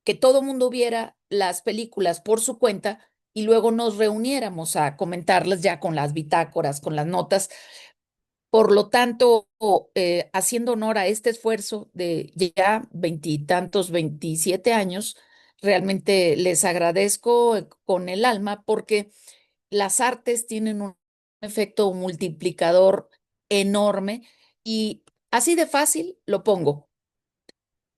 que todo mundo viera las películas por su cuenta y luego nos reuniéramos a comentarlas ya con las bitácoras, con las notas. Por lo tanto, haciendo honor a este esfuerzo de ya veintitantos, 27 años, realmente les agradezco con el alma porque las artes tienen un efecto multiplicador enorme y así de fácil lo pongo.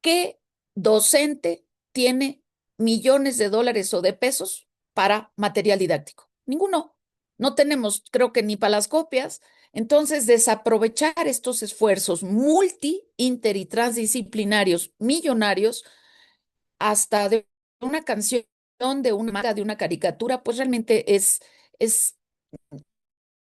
¿Qué docente tiene millones de dólares o de pesos para material didáctico? Ninguno. No tenemos, creo que ni para las copias. Entonces, desaprovechar estos esfuerzos multi, inter y transdisciplinarios millonarios hasta de una canción, de una manga, de una caricatura, pues realmente es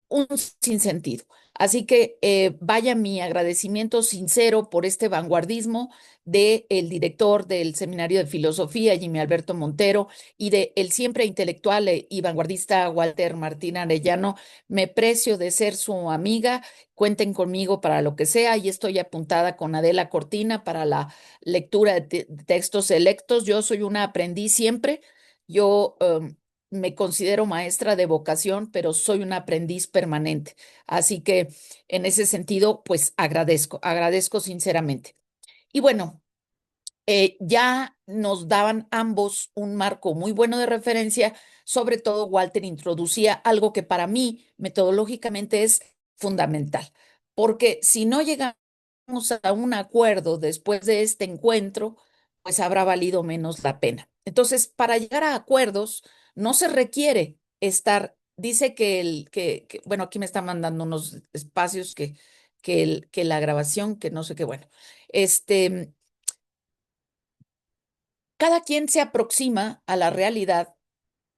un sinsentido. Así que vaya mi agradecimiento sincero por este vanguardismo del director del Seminario de Filosofía, Jimmy Alberto Montero, y de el siempre intelectual y vanguardista Walter Martín Arellano. Me precio de ser su amiga. Cuenten conmigo para lo que sea y estoy apuntada con Adela Cortina para la lectura de textos selectos. Yo soy una aprendiz siempre. Yo me considero maestra de vocación, pero soy un aprendiz permanente. Así que en ese sentido, pues agradezco sinceramente. Y bueno, ya nos daban ambos un marco muy bueno de referencia, sobre todo Walter introducía algo que para mí metodológicamente es fundamental, porque si no llegamos a un acuerdo después de este encuentro, pues habrá valido menos la pena. Entonces, para llegar a acuerdos, no se requiere estar, dice bueno, aquí me está mandando unos espacios que la grabación, que no sé qué, bueno, este cada quien se aproxima a la realidad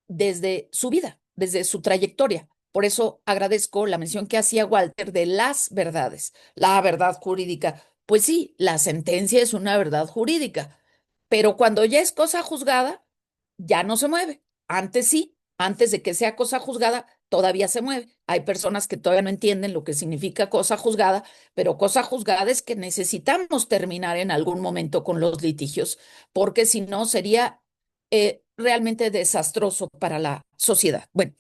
desde su vida, desde su trayectoria. Por eso agradezco la mención que hacía Walter de las verdades, la verdad jurídica. Pues sí, la sentencia es una verdad jurídica, pero cuando ya es cosa juzgada, ya no se mueve. Antes sí, antes de que sea cosa juzgada, todavía se mueve. Hay personas que todavía no entienden lo que significa cosa juzgada, pero cosa juzgada es que necesitamos terminar en algún momento con los litigios, porque si no sería realmente desastroso para la sociedad. Bueno,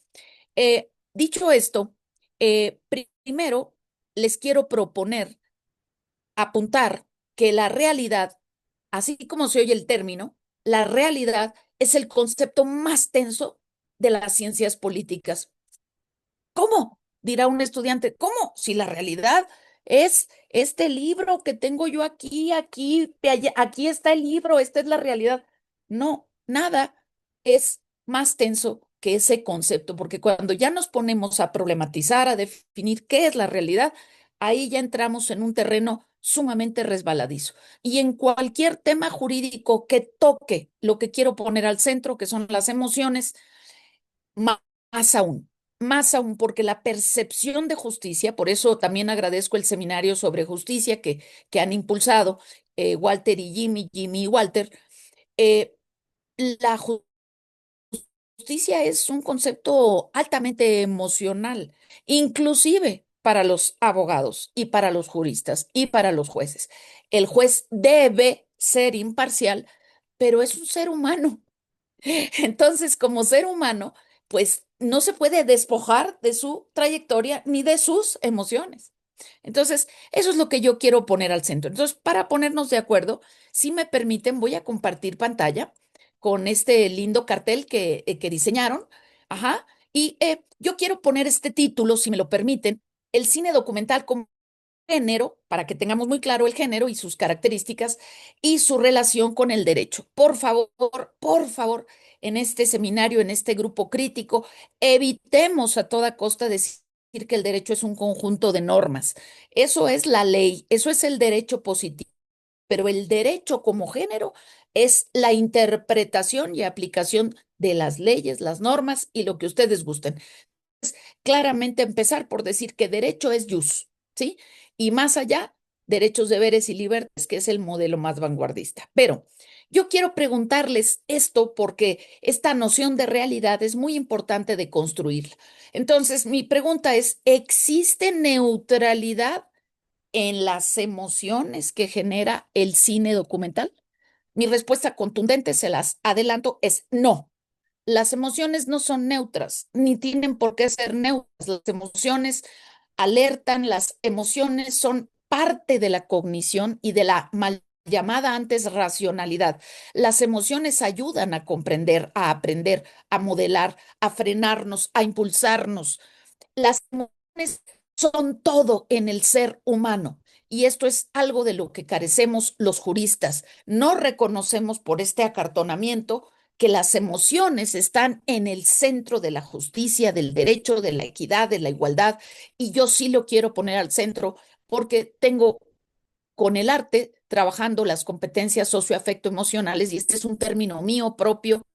dicho esto, primero les quiero proponer apuntar que la realidad, así como se oye el término, la realidad es el concepto más tenso de las ciencias políticas. ¿Cómo? Dirá un estudiante, ¿cómo? Si la realidad es este libro que tengo yo aquí está el libro, esta es la realidad. No, nada es más tenso que ese concepto, porque cuando ya nos ponemos a problematizar, a definir qué es la realidad, ahí ya entramos en un terreno sumamente resbaladizo. Y en cualquier tema jurídico que toque lo que quiero poner al centro, que son las emociones, más aún, más aún, porque la percepción de justicia, por eso también agradezco el seminario sobre justicia que han impulsado Walter y Jimmy y Walter. eh, la justicia es un concepto altamente emocional, inclusive para los abogados y para los juristas y para los jueces. El juez debe ser imparcial, pero es un ser humano. Entonces, como ser humano, pues no se puede despojar de su trayectoria ni de sus emociones. Entonces, eso es lo que yo quiero poner al centro. Entonces, para ponernos de acuerdo, si me permiten, voy a compartir pantalla con este lindo cartel que diseñaron. Ajá. Y yo quiero poner este título, si me lo permiten, el cine documental como género, para que tengamos muy claro el género y sus características y su relación con el derecho. Por favor, en este seminario, en este grupo crítico, evitemos a toda costa decir que el derecho es un conjunto de normas. Eso es la ley, eso es el derecho positivo, pero el derecho como género es la interpretación y aplicación de las leyes, las normas y lo que ustedes gusten. Claramente empezar por decir que derecho es jus, ¿sí? Y más allá, derechos, deberes y libertades, que es el modelo más vanguardista. Pero yo quiero preguntarles esto porque esta noción de realidad es muy importante de construirla. Entonces, mi pregunta es, ¿existe neutralidad en las emociones que genera el cine documental? Mi respuesta contundente, se las adelanto, es no. Las emociones no son neutras, ni tienen por qué ser neutras. Las emociones alertan, las emociones son parte de la cognición y de la mal llamada antes racionalidad. Las emociones ayudan a comprender, a aprender, a modelar, a frenarnos, a impulsarnos. Las emociones son todo en el ser humano. Y esto es algo de lo que carecemos los juristas. No reconocemos por este acartonamiento que las emociones están en el centro de la justicia, del derecho, de la equidad, de la igualdad. Y yo sí lo quiero poner al centro porque tengo con el arte trabajando las competencias socioafecto-emocionales, y este es un término mío propio,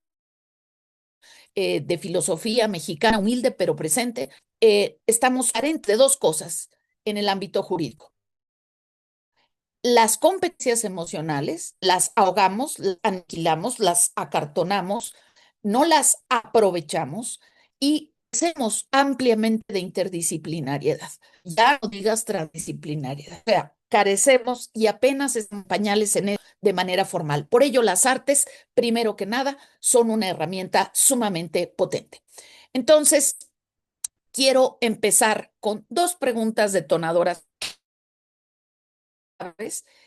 de filosofía mexicana, humilde pero presente. Estamos carentes de dos cosas en el ámbito jurídico. Las competencias emocionales las ahogamos, las aniquilamos, las acartonamos, no las aprovechamos y hacemos ampliamente de interdisciplinariedad. Ya no digas transdisciplinariedad. O sea, carecemos y apenas están pañales en ello de manera formal. Por ello, las artes, primero que nada, son una herramienta sumamente potente. Entonces, quiero empezar con dos preguntas detonadoras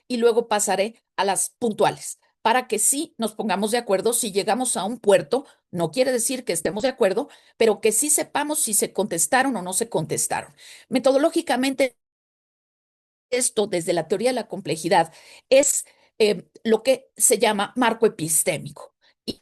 y luego pasaré a las puntuales para que sí nos pongamos de acuerdo si llegamos a un puerto. No quiere decir que estemos de acuerdo, pero que sí sepamos si se contestaron o no se contestaron. Metodológicamente, esto desde la teoría de la complejidad es lo que se llama marco epistémico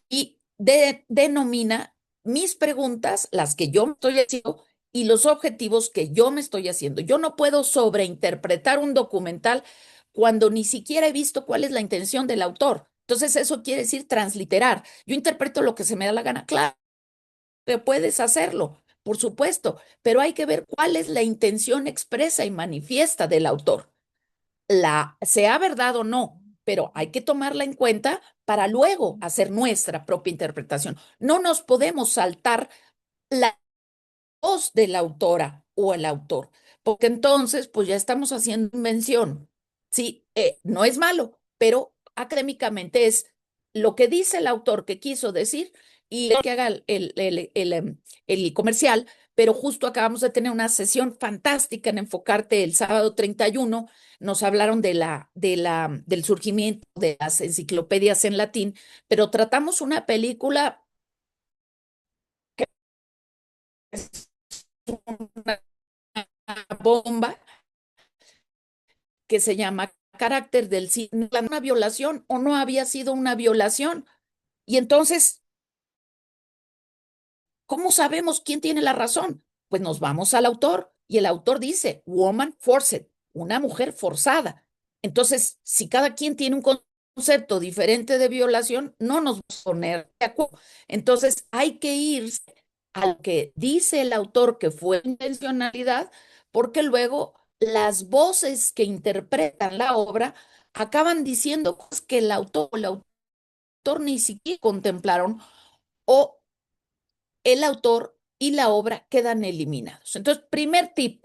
y denomina mis preguntas, las que yo me estoy haciendo y los objetivos que yo me estoy haciendo. Yo no puedo sobreinterpretar un documental cuando ni siquiera he visto cuál es la intención del autor. Entonces eso quiere decir transliterar. Yo interpreto lo que se me da la gana. Claro que puedes hacerlo, por supuesto, pero hay que ver cuál es la intención expresa y manifiesta del autor, sea verdad o no, pero hay que tomarla en cuenta para luego hacer nuestra propia interpretación. No nos podemos saltar la voz de la autora o el autor, porque entonces pues ya estamos haciendo invención. Sí, no es malo, pero académicamente es lo que dice el autor que quiso decir y que haga el comercial, pero justo acabamos de tener una sesión fantástica en Enfocarte el sábado 31. Nos hablaron del surgimiento de las enciclopedias en latín, pero tratamos una película que es una bomba que se llama Carácter del Signo, una violación o no había sido una violación. Y entonces, ¿cómo sabemos quién tiene la razón? Pues nos vamos al autor y el autor dice, woman forced, una mujer forzada. Entonces, si cada quien tiene un concepto diferente de violación, no nos vamos a poner de acuerdo. Entonces, hay que ir al que dice el autor que fue intencionalidad, porque luego las voces que interpretan la obra acaban diciendo cosas que el autor ni siquiera contemplaron, o el autor y la obra quedan eliminados. Entonces, primer tip,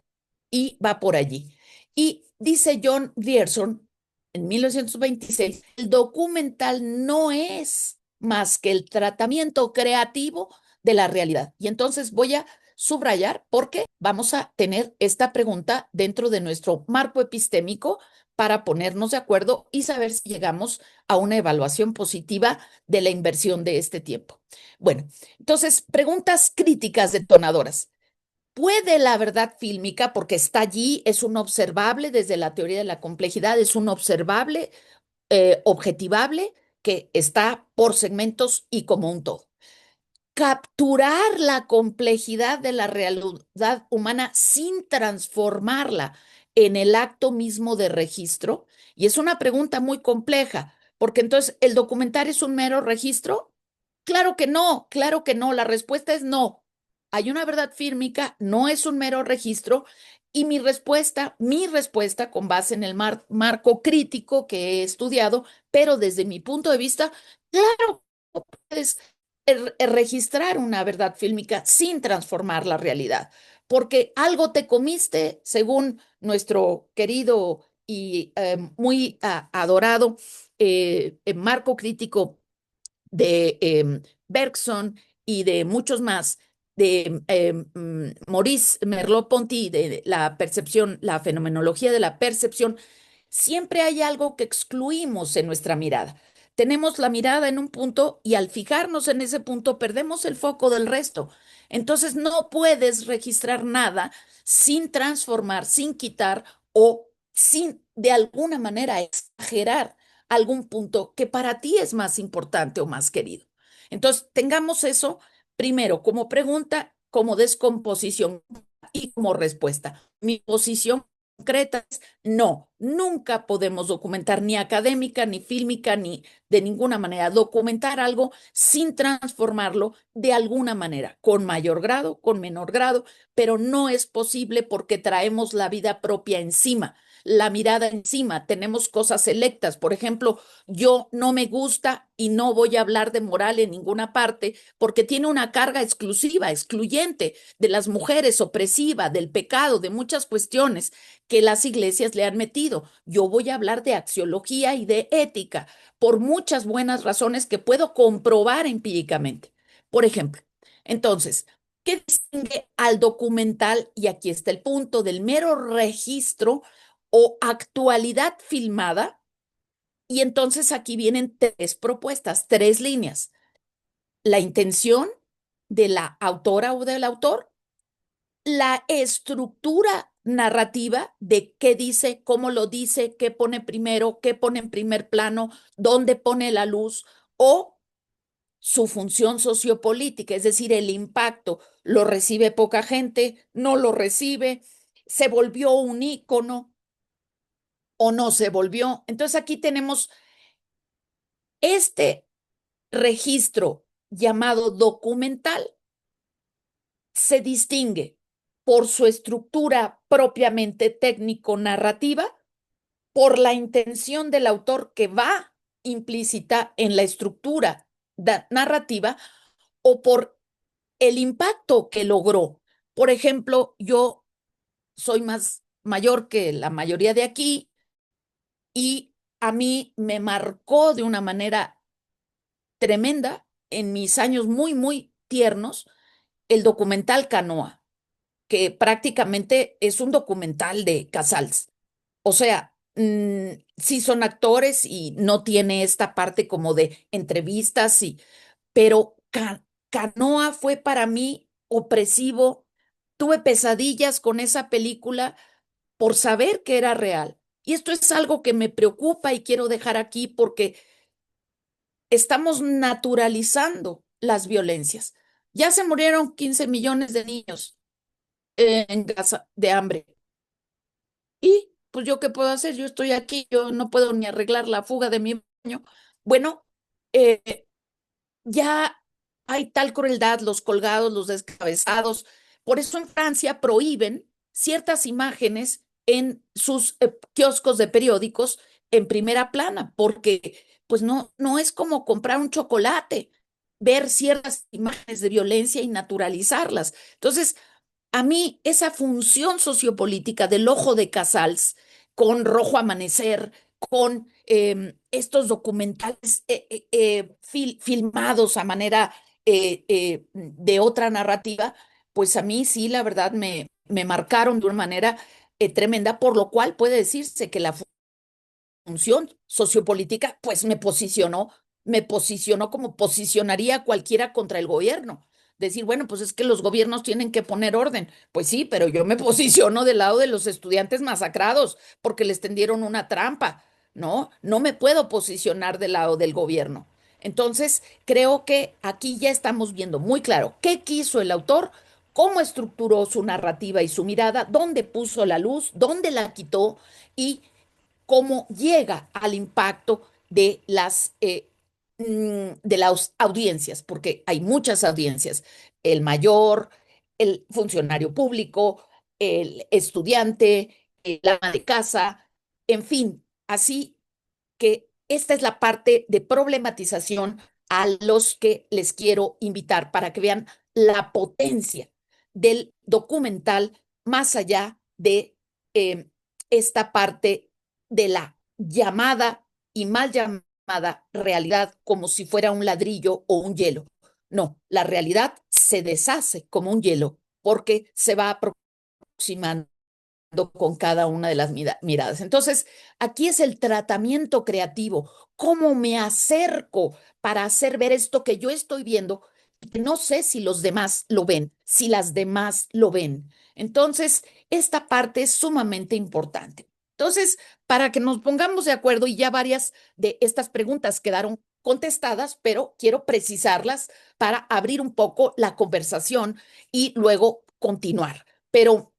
y va por allí. Y dice John Grierson en 1926, el documental no es más que el tratamiento creativo de la realidad. Y entonces voy a subrayar porque vamos a tener esta pregunta dentro de nuestro marco epistémico para ponernos de acuerdo y saber si llegamos a una evaluación positiva de la inversión de este tiempo. Bueno, entonces, preguntas críticas detonadoras. ¿Puede la verdad fílmica, porque está allí, es un observable desde la teoría de la complejidad, es un observable, objetivable, que está por segmentos y como un todo, capturar la complejidad de la realidad humana sin transformarla en el acto mismo de registro? Y es una pregunta muy compleja, porque entonces, ¿el documental es un mero registro? Claro que no, claro que no. La respuesta es no. Hay una verdad fílmica, no es un mero registro. Y mi respuesta con base en el marco crítico que he estudiado, pero desde mi punto de vista, claro, puedes registrar una verdad fílmica sin transformar la realidad, porque algo te comiste, según nuestro querido y muy adorado marco crítico de Bergson y de muchos más, de Maurice Merleau-Ponty, de la percepción, la fenomenología de la percepción, siempre hay algo que excluimos en nuestra mirada. Tenemos la mirada en un punto y al fijarnos en ese punto perdemos el foco del resto. Entonces no puedes registrar nada sin transformar, sin quitar o sin de alguna manera exagerar algún punto que para ti es más importante o más querido. Entonces, tengamos eso primero como pregunta, como descomposición y como respuesta. Mi posición concreta es no, nunca podemos documentar ni académica, ni fílmica, ni de ninguna manera documentar algo sin transformarlo de alguna manera, con mayor grado, con menor grado, pero no es posible porque traemos la vida propia encima, la mirada encima, tenemos cosas selectas. Por ejemplo, yo no me gusta y no voy a hablar de moral en ninguna parte porque tiene una carga exclusiva, excluyente de las mujeres, opresiva, del pecado, de muchas cuestiones que las iglesias le han metido. Yo voy a hablar de axiología y de ética por muchas buenas razones que puedo comprobar empíricamente. Por ejemplo, entonces, ¿qué distingue al documental? Y aquí está el punto del mero registro o actualidad filmada. Y entonces aquí vienen tres propuestas, tres líneas. La intención de la autora o del autor, la estructura narrativa de qué dice, cómo lo dice, qué pone primero, qué pone en primer plano, dónde pone la luz, o su función sociopolítica, es decir, el impacto. ¿Lo recibe poca gente? ¿No lo recibe? ¿Se volvió un ícono o no se volvió? Entonces aquí tenemos este registro llamado documental, se distingue por su estructura propiamente técnico-narrativa, por la intención del autor que va implícita en la estructura narrativa o por el impacto que logró. Por ejemplo, yo soy más mayor que la mayoría de aquí y a mí me marcó de una manera tremenda en mis años muy, muy tiernos el documental Canoa, que prácticamente es un documental de Casals. O sea, sí son actores y no tiene esta parte como de entrevistas, pero Canoa fue para mí opresivo. Tuve pesadillas con esa película por saber que era real. Y esto es algo que me preocupa y quiero dejar aquí porque estamos naturalizando las violencias. Ya se murieron 15 millones de niños en Gaza de hambre. Y pues yo qué puedo hacer, yo estoy aquí, yo no puedo ni arreglar la fuga de mi baño. Bueno, eh, ya hay tal crueldad, los colgados, los descabezados. Por eso en Francia prohíben ciertas imágenes en sus kioscos de periódicos en primera plana, porque pues no es como comprar un chocolate, ver ciertas imágenes de violencia y naturalizarlas. Entonces, a mí esa función sociopolítica del ojo de Casals con Rojo Amanecer, con estos documentales filmados a manera de otra narrativa, pues a mí sí, la verdad, me marcaron de una manera tremenda, por lo cual puede decirse que la función sociopolítica, pues me posicionó como posicionaría a cualquiera contra el gobierno. Decir, bueno, pues es que los gobiernos tienen que poner orden. Pues sí, pero yo me posiciono del lado de los estudiantes masacrados porque les tendieron una trampa, ¿no? No me puedo posicionar del lado del gobierno. Entonces, creo que aquí ya estamos viendo muy claro qué quiso el autor, cómo estructuró su narrativa y su mirada, dónde puso la luz, dónde la quitó y cómo llega al impacto de las audiencias, porque hay muchas audiencias, el mayor, el funcionario público, el estudiante, el ama de casa, en fin, así que esta es la parte de problematización a los que les quiero invitar para que vean la potencia del documental más allá de esta parte de la llamada y mal llamada realidad como si fuera un ladrillo o un hielo. No, la realidad se deshace como un hielo porque se va aproximando con cada una de las miradas. Entonces, aquí es el tratamiento creativo. ¿Cómo me acerco para hacer ver esto que yo estoy viendo? No sé si los demás lo ven, si las demás lo ven. Entonces, esta parte es sumamente importante. Entonces, para que nos pongamos de acuerdo, y ya varias de estas preguntas quedaron contestadas, pero quiero precisarlas para abrir un poco la conversación y luego continuar. Pero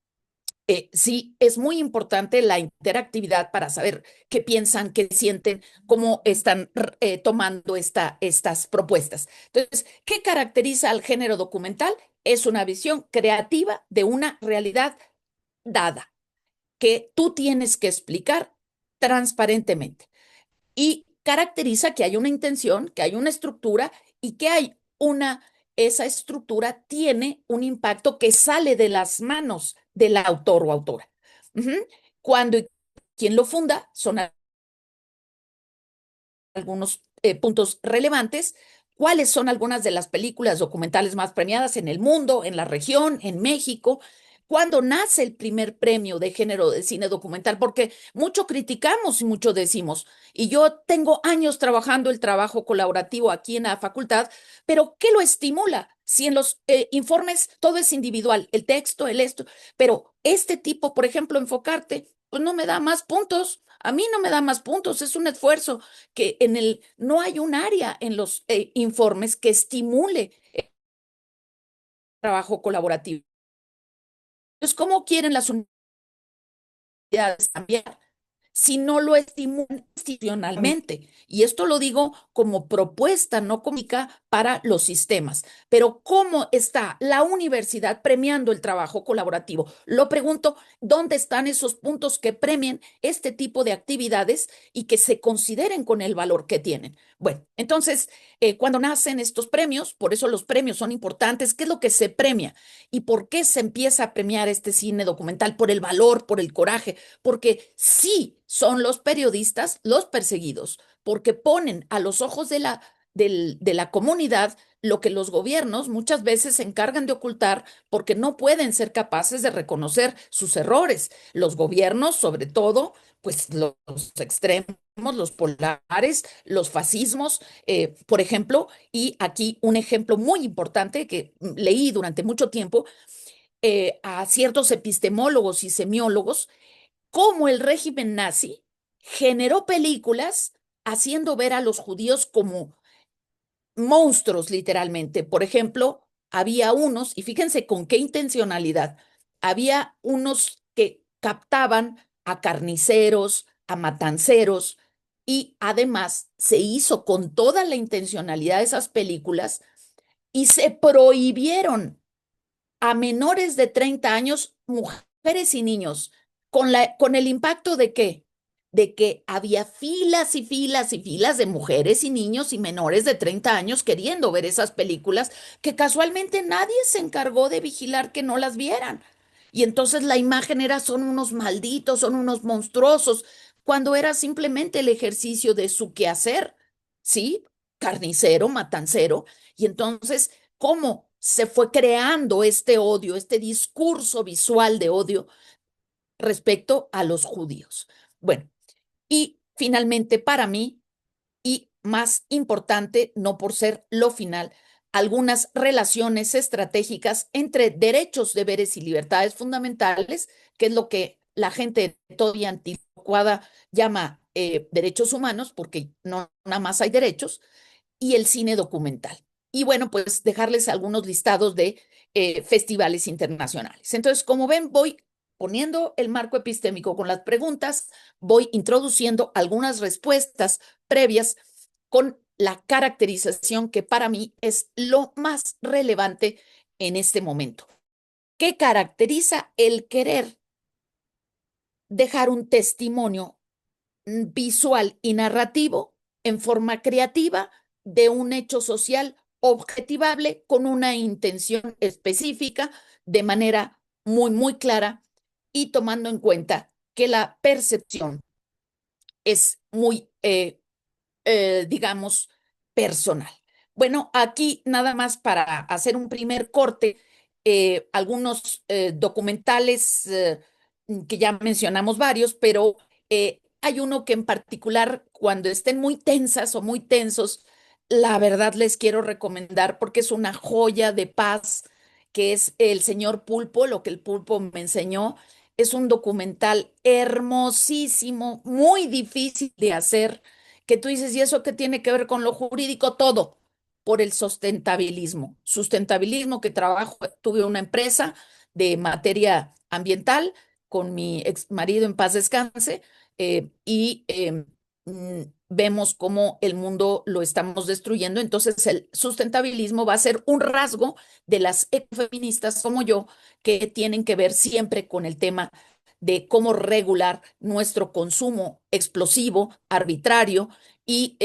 sí, es muy importante la interactividad para saber qué piensan, qué sienten, cómo están tomando estas propuestas. Entonces, ¿qué caracteriza al género documental? Es una visión creativa de una realidad dada, que tú tienes que explicar transparentemente y caracteriza que hay una intención, que hay una estructura y que hay esa estructura tiene un impacto que sale de las manos del autor o autora. Ujú. Cuando quien lo funda son algunos puntos relevantes. ¿Cuáles son algunas de las películas documentales más premiadas en el mundo, en la región, en México? ¿Cuándo nace el primer premio de género de cine documental? Porque mucho criticamos y mucho decimos. Y yo tengo años trabajando el trabajo colaborativo aquí en la facultad, pero ¿qué lo estimula? Si en los informes todo es individual, el texto, el esto, pero este tipo, por ejemplo, enfocarte, pues no me da más puntos. A mí no me da más puntos, es un esfuerzo que no hay un área en los informes que estimule el trabajo colaborativo. Entonces, ¿cómo quieren las unidades cambiar si no lo estimulan institucionalmente? Y esto lo digo como propuesta, no cómica para los sistemas. Pero ¿cómo está la universidad premiando el trabajo colaborativo? Lo pregunto, ¿dónde están esos puntos que premien este tipo de actividades y que se consideren con el valor que tienen? Bueno, entonces, cuando nacen estos premios, por eso los premios son importantes, ¿qué es lo que se premia? ¿Y por qué se empieza a premiar este cine documental? Por el valor, por el coraje, porque sí son los periodistas los perseguidos, porque ponen a los ojos de la comunidad lo que los gobiernos muchas veces se encargan de ocultar porque no pueden ser capaces de reconocer sus errores. Los gobiernos, sobre todo, pues los extremos, los polares, los fascismos, por ejemplo, y aquí un ejemplo muy importante que leí durante mucho tiempo a ciertos epistemólogos y semiólogos cómo el régimen nazi generó películas haciendo ver a los judíos como monstruos, literalmente. Por ejemplo, había unos, y fíjense con qué intencionalidad, había unos que captaban a carniceros, a matanceros, y además se hizo con toda la intencionalidad de esas películas y se prohibieron a menores de 30 años, mujeres y niños, con el impacto de qué? De que había filas y filas y filas de mujeres y niños y menores de 30 años queriendo ver esas películas que casualmente nadie se encargó de vigilar que no las vieran. Y entonces la imagen era son unos malditos, son unos monstruosos, cuando era simplemente el ejercicio de su quehacer, ¿sí? Carnicero, matancero. Y entonces cómo se fue creando este odio, este discurso visual de odio respecto a los judíos. Bueno, y finalmente para mí, y más importante, no por ser lo final, algunas relaciones estratégicas entre derechos, deberes y libertades fundamentales, que es lo que la gente todavía anticuada llama derechos humanos, porque no nada más hay derechos, y el cine documental. Y bueno, pues dejarles algunos listados de festivales internacionales. Entonces, como ven, voy poniendo el marco epistémico con las preguntas, voy introduciendo algunas respuestas previas con la caracterización que para mí es lo más relevante en este momento. ¿Qué caracteriza el querer dejar un testimonio visual y narrativo en forma creativa de un hecho social objetivable con una intención específica de manera muy, muy clara y tomando en cuenta que la percepción es muy digamos, personal. Bueno, aquí nada más para hacer un primer corte, algunos documentales que ya mencionamos varios, pero hay uno que en particular, cuando estén muy tensas o muy tensos, la verdad les quiero recomendar porque es una joya de paz, que es El Señor Pulpo, lo que el pulpo me enseñó. Es un documental hermosísimo, muy difícil de hacer, que tú dices, ¿y eso qué tiene que ver con lo jurídico? Todo por el sustentabilismo. Sustentabilismo que trabajo, tuve una empresa de materia ambiental con mi ex marido en paz descanse, y vemos cómo el mundo lo estamos destruyendo. Entonces el sustentabilismo va a ser un rasgo de las ecofeministas como yo, que tienen que ver siempre con el tema de cómo regular nuestro consumo explosivo, arbitrario y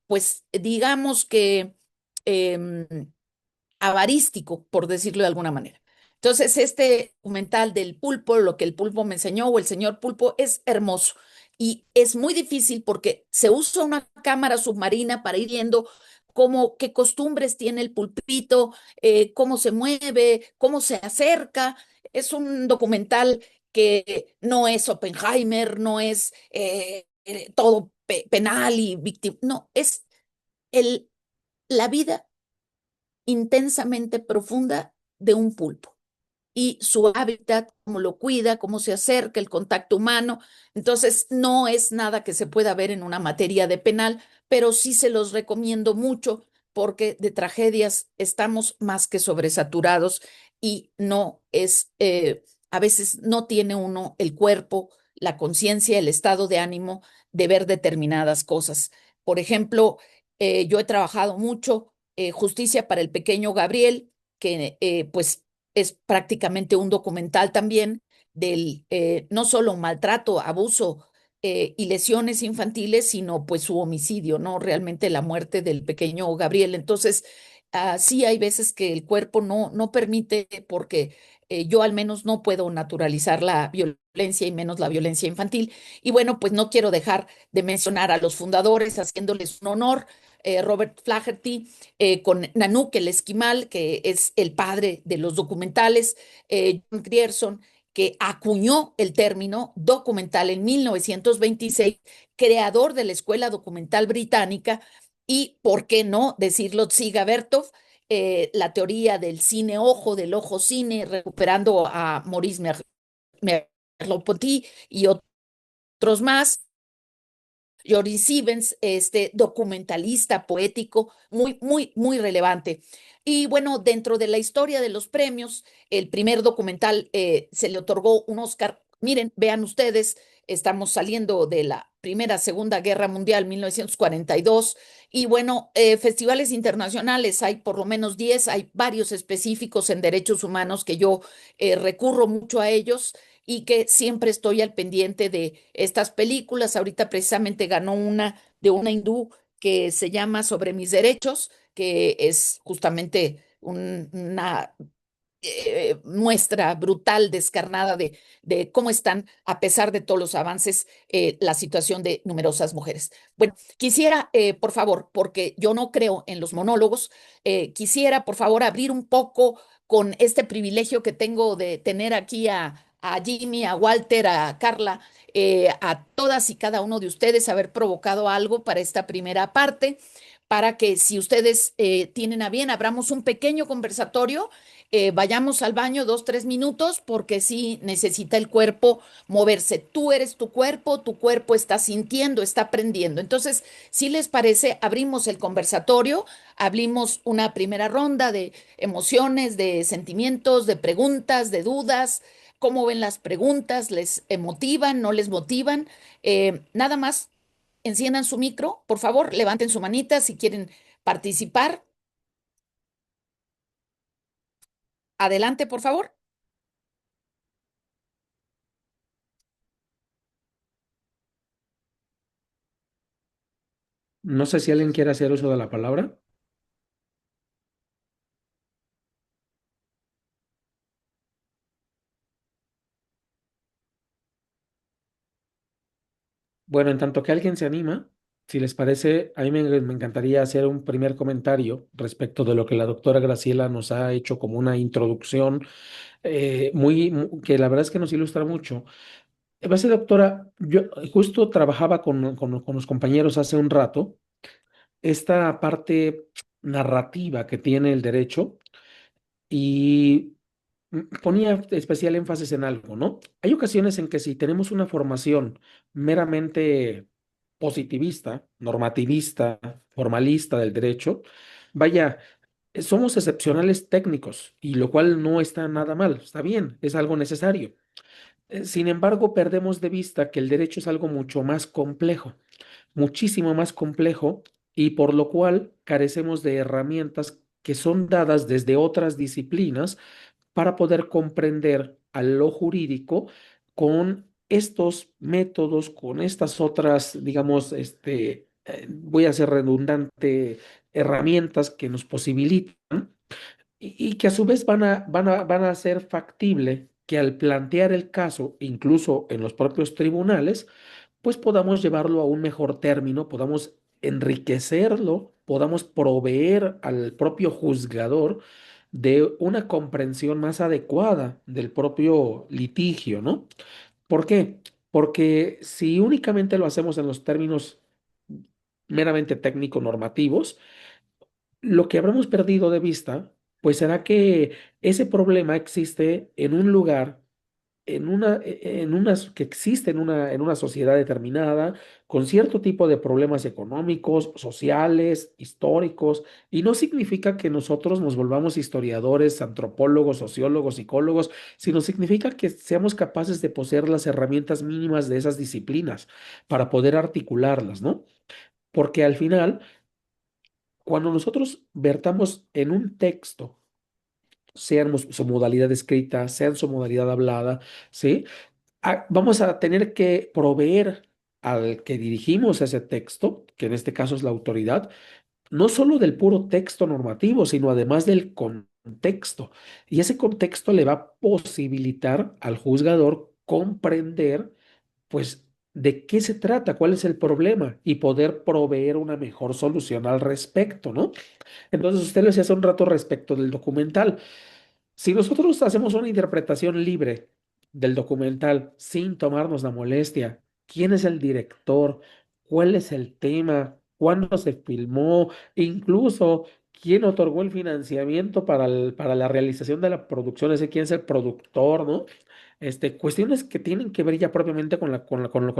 pues digamos que em, avarístico, por decirlo de alguna manera. Entonces, este documental del pulpo, lo que el pulpo me enseñó, o el señor pulpo, es hermoso. Y es muy difícil porque se usa una cámara submarina para ir viendo cómo, qué costumbres tiene el pulpito, cómo se mueve, cómo se acerca. Es un documental que no es Oppenheimer, no es todo penal y víctima, no, es el, la vida intensamente profunda de un pulpo y su hábitat, cómo lo cuida, cómo se acerca, el contacto humano. Entonces, no es nada que se pueda ver en una materia de penal, pero sí se los recomiendo mucho porque de tragedias estamos más que sobresaturados y no es, a veces no tiene uno el cuerpo, la conciencia, el estado de ánimo de ver determinadas cosas. Por ejemplo, yo he trabajado mucho Justicia para el Pequeño Gabriel, que pues es prácticamente un documental también del no solo maltrato, abuso y lesiones infantiles, sino pues su homicidio, ¿no? Realmente la muerte del pequeño Gabriel. Entonces, sí hay veces que el cuerpo no permite, porque yo al menos no puedo naturalizar la violencia y menos la violencia infantil. Y bueno, pues no quiero dejar de mencionar a los fundadores, haciéndoles un honor. Robert Flaherty, con Nanook el Esquimal, que es el padre de los documentales, John Grierson, que acuñó el término documental en 1926, creador de la Escuela Documental Británica, y, ¿por qué no decirlo, Dziga Vertov, la teoría del cine ojo, del ojo cine, recuperando a Maurice Merleau-Ponty y otros más. Joris Stevens, este documentalista poético muy relevante. Y bueno, dentro de la historia de los premios, el primer documental se le otorgó un Oscar. Miren, vean ustedes, estamos saliendo de la Primera, Segunda Guerra Mundial, 1942, y bueno, festivales internacionales, hay por lo menos 10, hay varios específicos en derechos humanos que yo recurro mucho a ellos y que siempre estoy al pendiente de estas películas. Ahorita precisamente ganó una de una hindú que se llama Sobre mis derechos, que es justamente una muestra brutal, descarnada de cómo están, a pesar de todos los avances, la situación de numerosas mujeres. Bueno, quisiera, por favor, porque yo no creo en los monólogos, quisiera, por favor, abrir un poco con este privilegio que tengo de tener aquí a Jimmy, a Walter, a Carla, a todas y cada uno de ustedes, haber provocado algo para esta primera parte, para que si ustedes tienen a bien, abramos un pequeño conversatorio, vayamos al baño 2, 3 minutos, porque sí necesita el cuerpo moverse. Tú eres tu cuerpo está sintiendo, está aprendiendo. Entonces, si les parece, abrimos el conversatorio, abrimos una primera ronda de emociones, de sentimientos, de preguntas, de dudas. ¿Cómo ven las preguntas? ¿Les motivan? ¿No les motivan? Nada más, enciendan su micro, por favor, levanten su manita si quieren participar. Adelante, por favor. No sé si alguien quiere hacer uso de la palabra. Bueno, en tanto que alguien se anima, Si les parece, a mí me encantaría hacer un primer comentario respecto de lo que la doctora Graciela nos ha hecho como una introducción que la verdad es que nos ilustra mucho. Base, doctora, yo justo trabajaba con los compañeros hace un rato esta parte narrativa que tiene el derecho y ponía especial énfasis en algo, ¿no? Hay ocasiones en que si tenemos una formación meramente positivista, normativista, formalista del derecho, vaya, somos excepcionales técnicos y lo cual no está nada mal, está bien, es algo necesario. Sin embargo, perdemos de vista que el derecho es algo mucho más complejo, muchísimo más complejo, y por lo cual carecemos de herramientas que son dadas desde otras disciplinas para poder comprender a lo jurídico con estos métodos, con estas otras, digamos, voy a ser redundante, herramientas que nos posibilitan y que a su vez van a hacer factible que al plantear el caso, incluso en los propios tribunales, pues podamos llevarlo a un mejor término, podamos enriquecerlo, podamos proveer al propio juzgador de una comprensión más adecuada del propio litigio, ¿no? ¿Por qué? Porque si únicamente lo hacemos en los términos meramente técnico-normativos, lo que habremos perdido de vista, pues será que ese problema existe en un lugar, que existe en una sociedad determinada, con cierto tipo de problemas económicos, sociales, históricos, y no significa que nosotros nos volvamos historiadores, antropólogos, sociólogos, psicólogos, sino significa que seamos capaces de poseer las herramientas mínimas de esas disciplinas para poder articularlas, ¿no? Porque al final, cuando nosotros vertamos en un texto, sea en su modalidad escrita, sea en su modalidad hablada, ¿sí? Vamos a tener que proveer al que dirigimos ese texto, que en este caso es la autoridad, no solo del puro texto normativo, sino además del contexto. Y ese contexto le va a posibilitar al juzgador comprender, pues, de qué se trata, cuál es el problema y poder proveer una mejor solución al respecto, ¿no? Entonces, usted lo decía hace un rato respecto del documental. Si nosotros hacemos una interpretación libre del documental sin tomarnos la molestia, quién es el director, cuál es el tema, cuándo se filmó, incluso quién otorgó el financiamiento para la realización de la producción, ese quién es el productor, ¿no? Cuestiones que tienen que ver ya propiamente con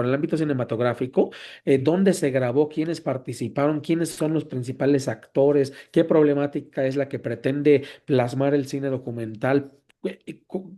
el ámbito cinematográfico, dónde se grabó, quiénes participaron, quiénes son los principales actores, qué problemática es la que pretende plasmar el cine documental,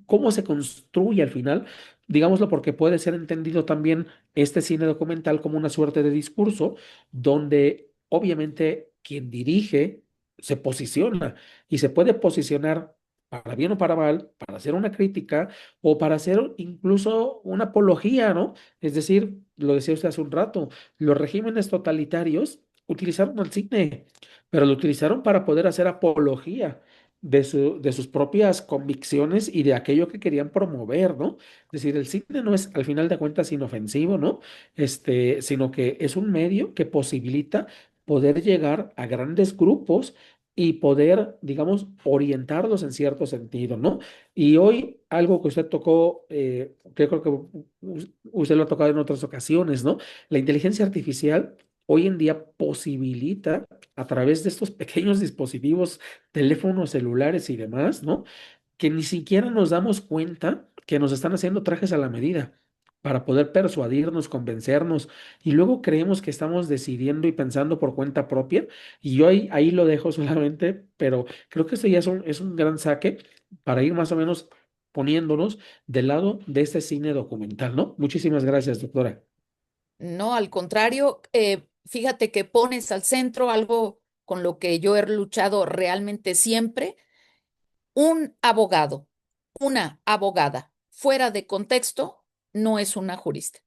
cómo se construye al final, digámoslo porque puede ser entendido también este cine documental como una suerte de discurso donde obviamente quien dirige se posiciona y se puede posicionar para bien o para mal, para hacer una crítica o para hacer incluso una apología, ¿no? Es decir, lo decía usted hace un rato, los regímenes totalitarios utilizaron el cine, pero lo utilizaron para poder hacer apología de sus propias convicciones y de aquello que querían promover, ¿no? Es decir, el cine no es al final de cuentas inofensivo, ¿no? Sino que es un medio que posibilita poder llegar a grandes grupos y poder, digamos, orientarlos en cierto sentido, ¿no? Y hoy algo que usted tocó, que creo que usted lo ha tocado en otras ocasiones, ¿no? La inteligencia artificial hoy en día posibilita a través de estos pequeños dispositivos, teléfonos celulares y demás, ¿no? Que ni siquiera nos damos cuenta que nos están haciendo trajes a la medida para poder persuadirnos, convencernos, y luego creemos que estamos decidiendo y pensando por cuenta propia, y yo ahí lo dejo solamente, pero creo que esto ya es un gran saque para ir más o menos poniéndonos del lado de este cine documental, ¿no? Muchísimas gracias, doctora. No, al contrario, fíjate que pones al centro algo con lo que yo he luchado realmente siempre. Un abogado, una abogada fuera de contexto no es una jurista.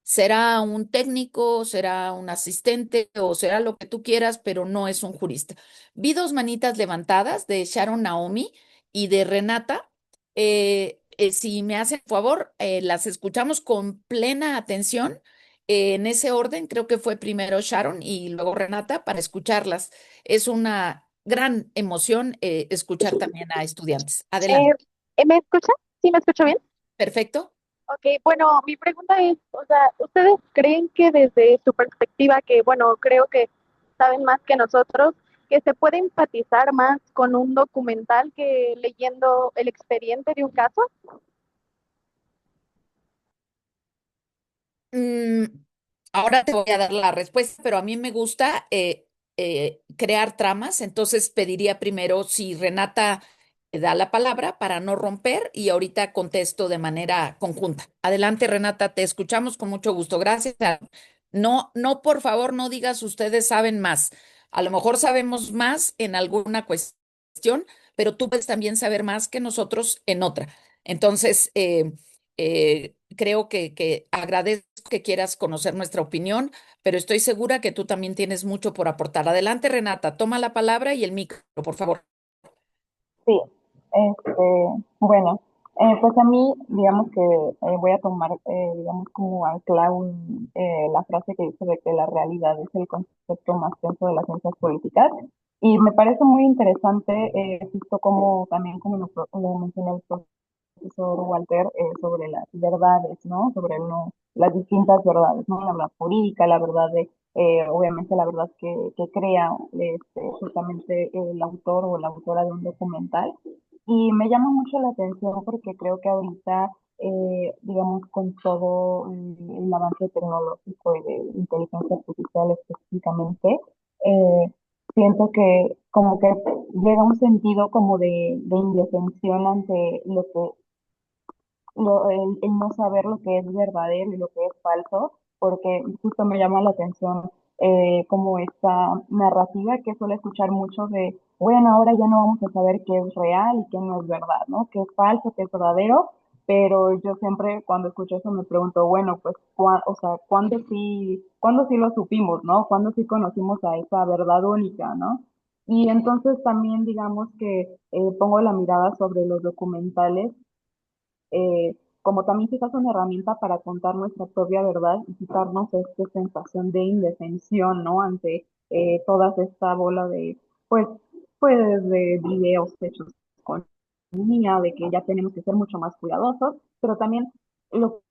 Será un técnico, será un asistente o será lo que tú quieras, pero no es un jurista. Vi dos manitas levantadas de Sharon Naomi y de Renata. Si me hacen favor, las escuchamos con plena atención En ese orden, creo que fue primero Sharon y luego Renata para escucharlas. Es una gran emoción escuchar también a estudiantes. Eh, Adelante. ¿Me escucha? ¿Sí me escucha bien? Perfecto. Ok, bueno, mi pregunta es, o sea, ¿ustedes creen que desde su perspectiva, que bueno, creo que saben más que nosotros, que se puede empatizar más con un documental que leyendo el expediente de un caso? Mm, ahora te voy a dar la respuesta, pero a mí me gusta crear tramas, entonces pediría primero si Renata da la palabra para no romper y ahorita contesto de manera conjunta. Adelante, Renata, te escuchamos con mucho gusto. Gracias. No, no, por favor, no digas ustedes saben más. A lo mejor sabemos más en alguna cuestión, pero tú puedes también saber más que nosotros en otra. Entonces, creo que agradezco que quieras conocer nuestra opinión, pero estoy segura que tú también tienes mucho por aportar. Adelante, Renata, toma la palabra y el micro, por favor. Sí, este, bueno, pues a mí, digamos que voy a tomar, digamos, como ancla la frase que dice de que la realidad es el concepto más denso de las ciencias políticas. Y me parece muy interesante, justo como también como lo mencionó el profesor Walter, sobre las verdades, ¿no? Sobre las distintas verdades, ¿no? La verdad jurídica, la verdad de, obviamente la verdad que crea justamente el autor o la autora de un documental. Y me llama mucho la atención porque creo que ahorita, digamos, con todo el avance tecnológico y de inteligencia artificial específicamente, eh, siento que como que llega un sentido como de indefensión ante el no saber lo que es verdadero y lo que es falso, porque justo me llama la atención como esta narrativa que suele escuchar mucho de, bueno, ahora ya no vamos a saber qué es real y qué no es verdad, ¿no? Qué es falso, qué es verdadero, pero yo siempre cuando escucho eso me pregunto, bueno, pues, o sea, ¿cuándo sí lo supimos, ¿no? ¿Cuándo sí conocimos a esa verdad única, ¿no? Y entonces también digamos que pongo la mirada sobre los documentales como también quizás una herramienta para contar nuestra propia verdad y quitarnos esta sensación de indefensión, ¿no? Ante toda esta bola pues, pues de videos hechos con niña, de que ya tenemos que ser mucho más cuidadosos, pero también lo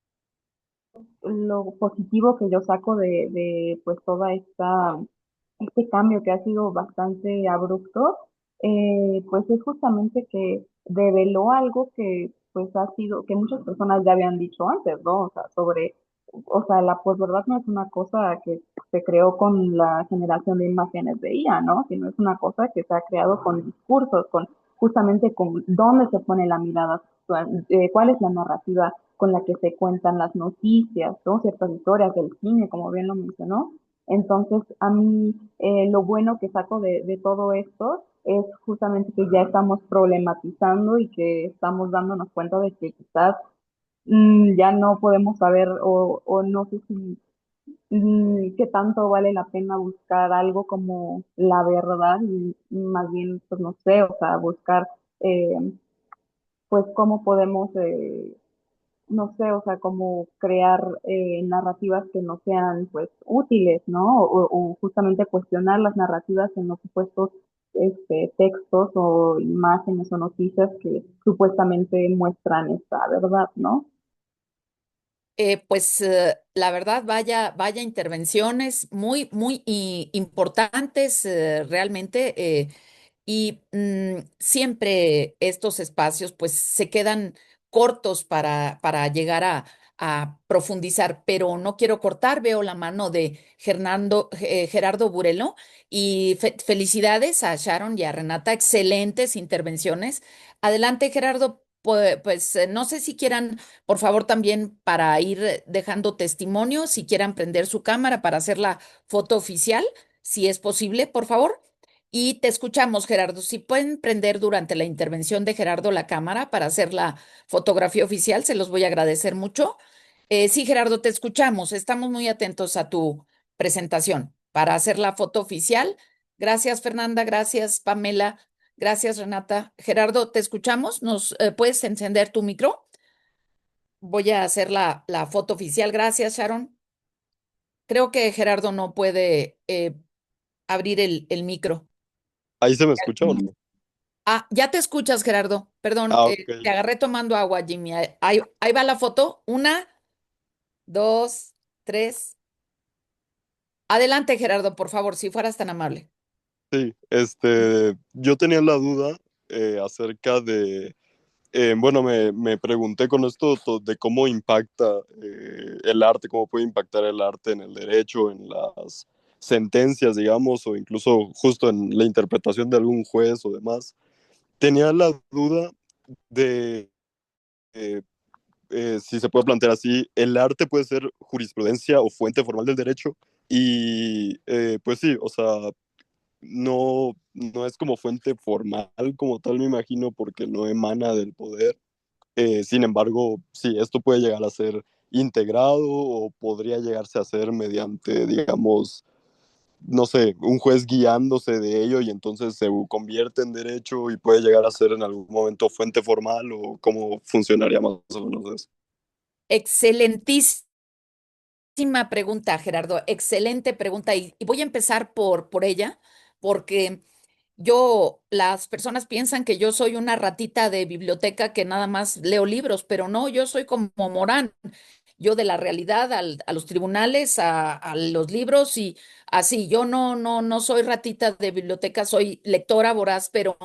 lo positivo que yo saco de pues toda este cambio que ha sido bastante abrupto, pues es justamente que develó algo que pues ha sido, que muchas personas ya habían dicho antes, ¿no? O sea, o sea, la posverdad no es una cosa que se creó con la generación de imágenes de IA, ¿no? Sino es una cosa que se ha creado con discursos, con justamente con dónde se pone la mirada, cuál es la narrativa con la que se cuentan las noticias, ¿no? Ciertas historias del cine, como bien lo mencionó. Entonces, a mí lo bueno que saco de todo esto es justamente que ya estamos problematizando y que estamos dándonos cuenta de que quizás ya no podemos saber o no sé si qué tanto vale la pena buscar algo como la verdad y más bien, pues no sé, o sea, buscar eh, pues cómo podemos no sé, o sea, como crear narrativas que no sean pues útiles, ¿no? O justamente cuestionar las narrativas en los supuestos textos o imágenes o noticias que supuestamente muestran esta verdad, ¿no? Pues la verdad, vaya intervenciones muy, muy importantes realmente. Y siempre estos espacios pues se quedan cortos para llegar a profundizar, pero no quiero cortar, veo la mano de Gerardo Burelo y felicidades a Sharon y a Renata, excelentes intervenciones. Adelante, Gerardo. Pues, no sé si quieran, por favor, también para ir dejando testimonio, si quieran prender su cámara para hacer la foto oficial, si es posible, por favor. Y te escuchamos, Gerardo. Si pueden prender durante la intervención de Gerardo la cámara para hacer la fotografía oficial, se los voy a agradecer mucho. Sí, Gerardo, te escuchamos. Estamos muy atentos a tu presentación para hacer la foto oficial. Gracias, Fernanda. Gracias, Pamela. Gracias, Renata. Gerardo, te escuchamos. ¿Nos puedes encender tu micro? Voy a hacer la foto oficial. Gracias, Sharon. Creo que Gerardo no puede abrir el micro. ¿Ahí se me escucha o no? Ah, ya te escuchas, Gerardo. Perdón, Ah, ok. te agarré tomando agua, Jimmy. Ahí va la foto. Una, dos, tres. Adelante, Gerardo, por favor, si fueras tan amable. Sí, yo tenía la duda acerca de, bueno, me pregunté con esto de cómo impacta el arte, cómo puede impactar el arte en el derecho, en las sentencias, digamos, o incluso justo en la interpretación de algún juez o demás. Tenía la duda de eh, si se puede plantear así, el arte puede ser jurisprudencia o fuente formal del derecho y pues sí, o sea, no es como fuente formal como tal, me imagino, porque no emana del poder. Sin embargo, sí, esto puede llegar a ser integrado o podría llegarse a hacer mediante, digamos, no sé, un juez guiándose de ello y entonces se convierte en derecho y puede llegar a ser en algún momento fuente formal o cómo funcionaría más o menos eso. Excelentísima pregunta, Gerardo. Excelente pregunta. Y voy a empezar por ella, porque las personas piensan que yo soy una ratita de biblioteca que nada más leo libros, pero no, yo soy como Morán. Yo de la realidad a los tribunales, a los libros y así. Yo no soy ratita de biblioteca, soy lectora voraz, pero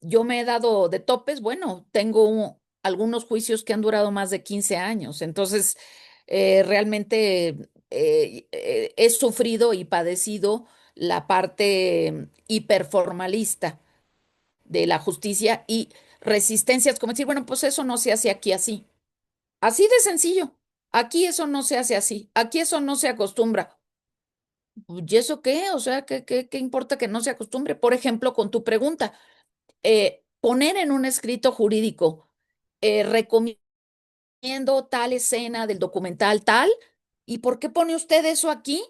yo me he dado de topes. Bueno, tengo algunos juicios que han durado más de 15 años. Entonces, realmente he sufrido y padecido la parte hiperformalista de la justicia y resistencias, como decir, bueno, pues eso no se hace aquí así. Así de sencillo. Aquí eso no se hace así. Aquí eso no se acostumbra. ¿Y eso qué? O sea, ¿qué importa que no se acostumbre? Por ejemplo, con tu pregunta, poner en un escrito jurídico, recomiendo tal escena del documental tal, ¿y por qué pone usted eso aquí?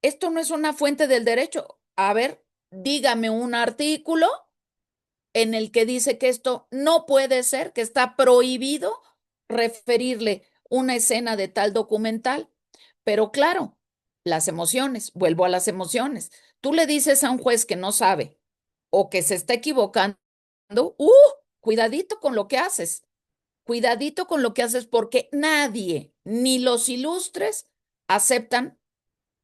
Esto no es una fuente del derecho. A ver, dígame un artículo en el que dice que esto no puede ser, que está prohibido referirle una escena de tal documental. Pero claro, las emociones, vuelvo a las emociones. Tú le dices a un juez que no sabe o que se está equivocando, ¡uh! Cuidadito con lo que haces, cuidadito con lo que haces porque nadie, ni los ilustres, aceptan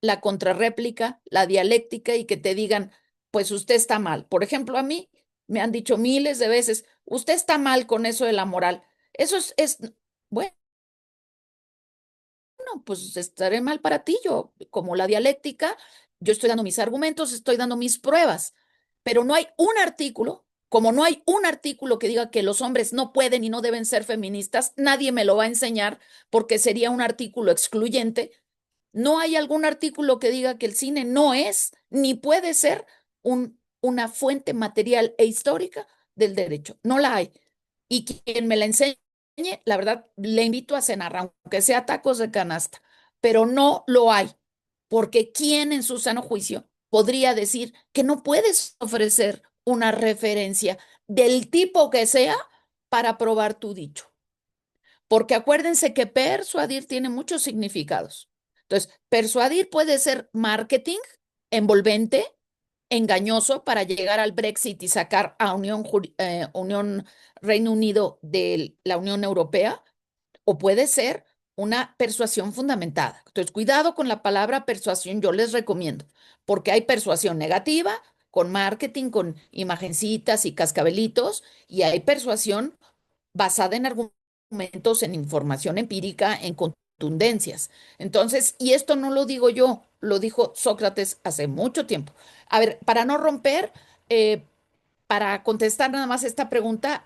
la contrarréplica, la dialéctica y que te digan, pues usted está mal. Por ejemplo, a mí me han dicho miles de veces, usted está mal con eso de la moral. Eso bueno, pues estaré mal para ti. Yo, como la dialéctica, yo estoy dando mis argumentos, estoy dando mis pruebas, pero no hay un artículo, como no hay un artículo que diga que los hombres no pueden y no deben ser feministas, nadie me lo va a enseñar porque sería un artículo excluyente. No hay algún artículo que diga que el cine no es ni puede ser una fuente material e histórica del derecho. No la hay. Y quien me la enseñe, la verdad, le invito a cenar, aunque sea tacos de canasta, pero no lo hay, porque ¿quién en su sano juicio podría decir que no puedes ofrecer una referencia del tipo que sea para probar tu dicho? Porque acuérdense que persuadir tiene muchos significados. Entonces, persuadir puede ser marketing envolvente, engañoso para llegar al Brexit y sacar a Unión Reino Unido de la Unión Europea, o puede ser una persuasión fundamentada. Entonces, cuidado con la palabra persuasión, yo les recomiendo, porque hay persuasión negativa con marketing, con imagencitas y cascabelitos, y hay persuasión basada en argumentos, en información empírica, en contundencias. Entonces, y esto no lo digo yo, lo dijo Sócrates hace mucho tiempo. A ver, para no romper, eh, para contestar nada más esta pregunta,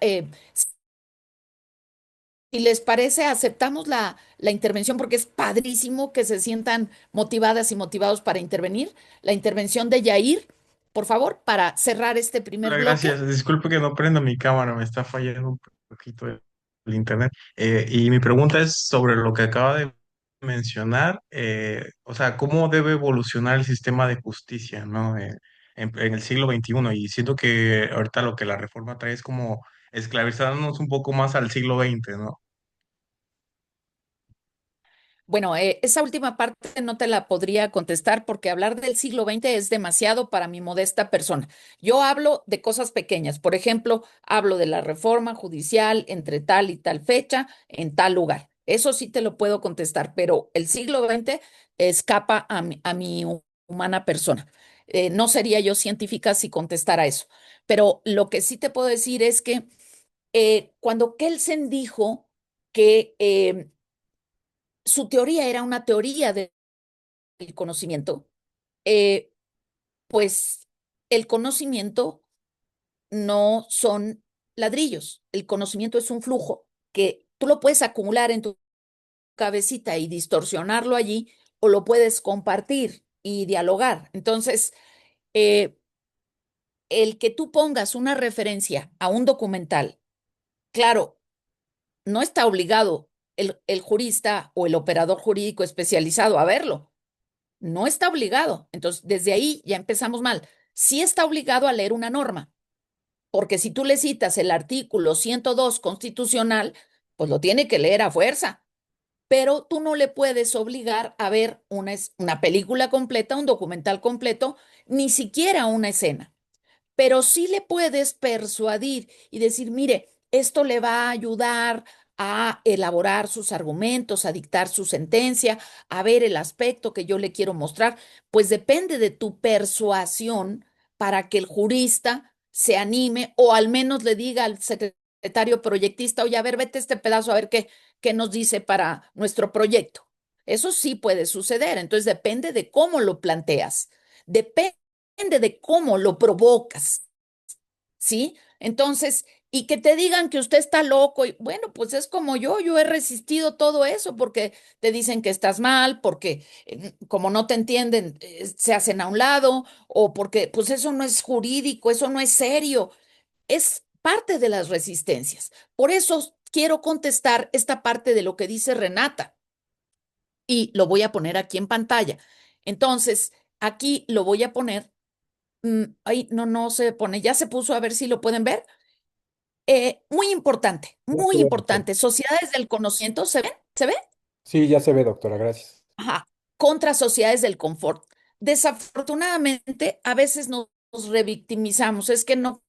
si les parece, aceptamos la intervención porque es padrísimo que se sientan motivadas y motivados para intervenir. La intervención de Yair, por favor, para cerrar este primer Hola, bloque. gracias. Disculpe que no prendo mi cámara, me está fallando un poquito el internet. Y mi pregunta es sobre lo que acaba de mencionar, o sea, ¿cómo debe evolucionar el sistema de justicia, ¿no? En el siglo XXI. Y siento que ahorita lo que la reforma trae es como esclavizarnos un poco más al siglo XX, ¿no? Bueno, esa última parte no te la podría contestar porque hablar del siglo XX es demasiado para mi modesta persona. Yo hablo de cosas pequeñas. Por ejemplo, hablo de la reforma judicial entre tal y tal fecha en tal lugar. Eso sí te lo puedo contestar, pero el siglo XX escapa a mi humana persona. No sería yo científica si contestara eso. Pero lo que sí te puedo decir es que cuando Kelsen dijo que su teoría era una teoría del conocimiento, eh, pues el conocimiento no son ladrillos, el conocimiento es un flujo que tú lo puedes acumular en tu cabecita y distorsionarlo allí o lo puedes compartir y dialogar. Entonces, eh, el que tú pongas una referencia a un documental, claro, no está obligado el jurista o el operador jurídico especializado a verlo. No está obligado. Entonces, desde ahí ya empezamos mal. Sí está obligado a leer una norma, porque si tú le citas el artículo 102 constitucional, pues lo tiene que leer a fuerza, pero tú no le puedes obligar a ver una película completa, un documental completo, ni siquiera una escena, pero sí le puedes persuadir y decir, mire, esto le va a ayudar a elaborar sus argumentos, a dictar su sentencia, a ver el aspecto que yo le quiero mostrar, pues depende de tu persuasión para que el jurista se anime o al menos le diga al secretario proyectista, oye, a ver, vete este pedazo a ver qué nos dice para nuestro proyecto. Eso sí puede suceder, entonces depende de cómo lo planteas, depende de cómo lo provocas, ¿sí? Entonces, y que te digan que usted está loco, y bueno, pues es como yo he resistido todo eso porque te dicen que estás mal, porque como no te entienden, se hacen a un lado, o porque pues eso no es jurídico, eso no es serio, es parte de las resistencias. Por eso quiero contestar esta parte de lo que dice Renata y lo voy a poner aquí en pantalla. Entonces, aquí lo voy a poner. Ay, no, no se pone, ya se puso a ver si lo pueden ver. Ya se Muy ve, doctora. importante. Sociedades del conocimiento, ¿se ven? ¿Se ve? Sí, ya se ve, doctora, gracias. Ajá. Contra sociedades del confort. Desafortunadamente, a veces nos revictimizamos. Es que no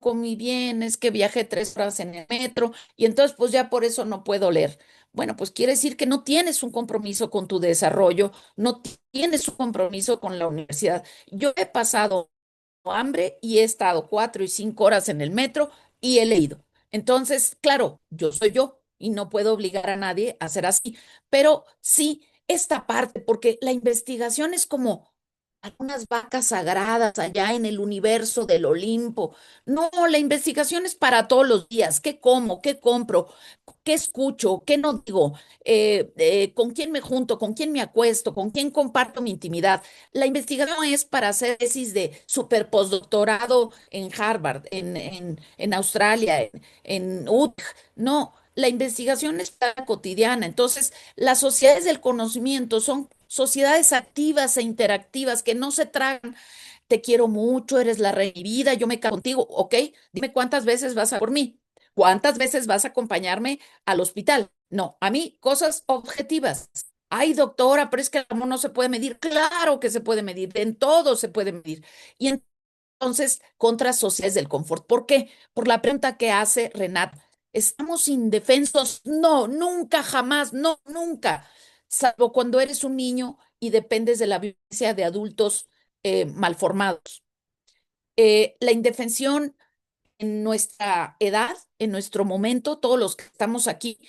comí bien, es que viajé 3 horas en el metro y entonces pues ya por eso no puedo leer. Bueno, pues quiere decir que no tienes un compromiso con tu desarrollo, no tienes un compromiso con la universidad. Yo he pasado hambre y he estado 4 y 5 horas en el metro y he leído. Entonces, claro, yo soy yo y no puedo obligar a nadie a hacer así, pero sí esta parte, porque la investigación es como algunas vacas sagradas allá en el universo del Olimpo. No, la investigación es para todos los días. ¿Qué como? ¿Qué compro? ¿Qué escucho? ¿Qué no digo? ¿Con quién me junto? ¿Con quién me acuesto? ¿Con quién comparto mi intimidad? La investigación no es para hacer tesis de super postdoctorado en Harvard, en Australia, en Utrecht. No, la investigación es para cotidiana. Entonces, las sociedades del conocimiento son sociedades activas e interactivas que no se tragan. Te quiero mucho, eres la reina de mi vida, yo me caso contigo, ¿ok? Dime cuántas veces vas a por mí, cuántas veces vas a acompañarme al hospital. No, a mí cosas objetivas. Ay, doctora, pero es que el amor no se puede medir. Claro que se puede medir, en todo se puede medir. Y entonces, contra sociedades del confort. ¿Por qué? Por la pregunta que hace Renat. ¿Estamos indefensos? No, nunca, jamás, no, nunca. Salvo cuando eres un niño y dependes de la violencia de adultos malformados. La indefensión en nuestra edad, en nuestro momento, todos los que estamos aquí,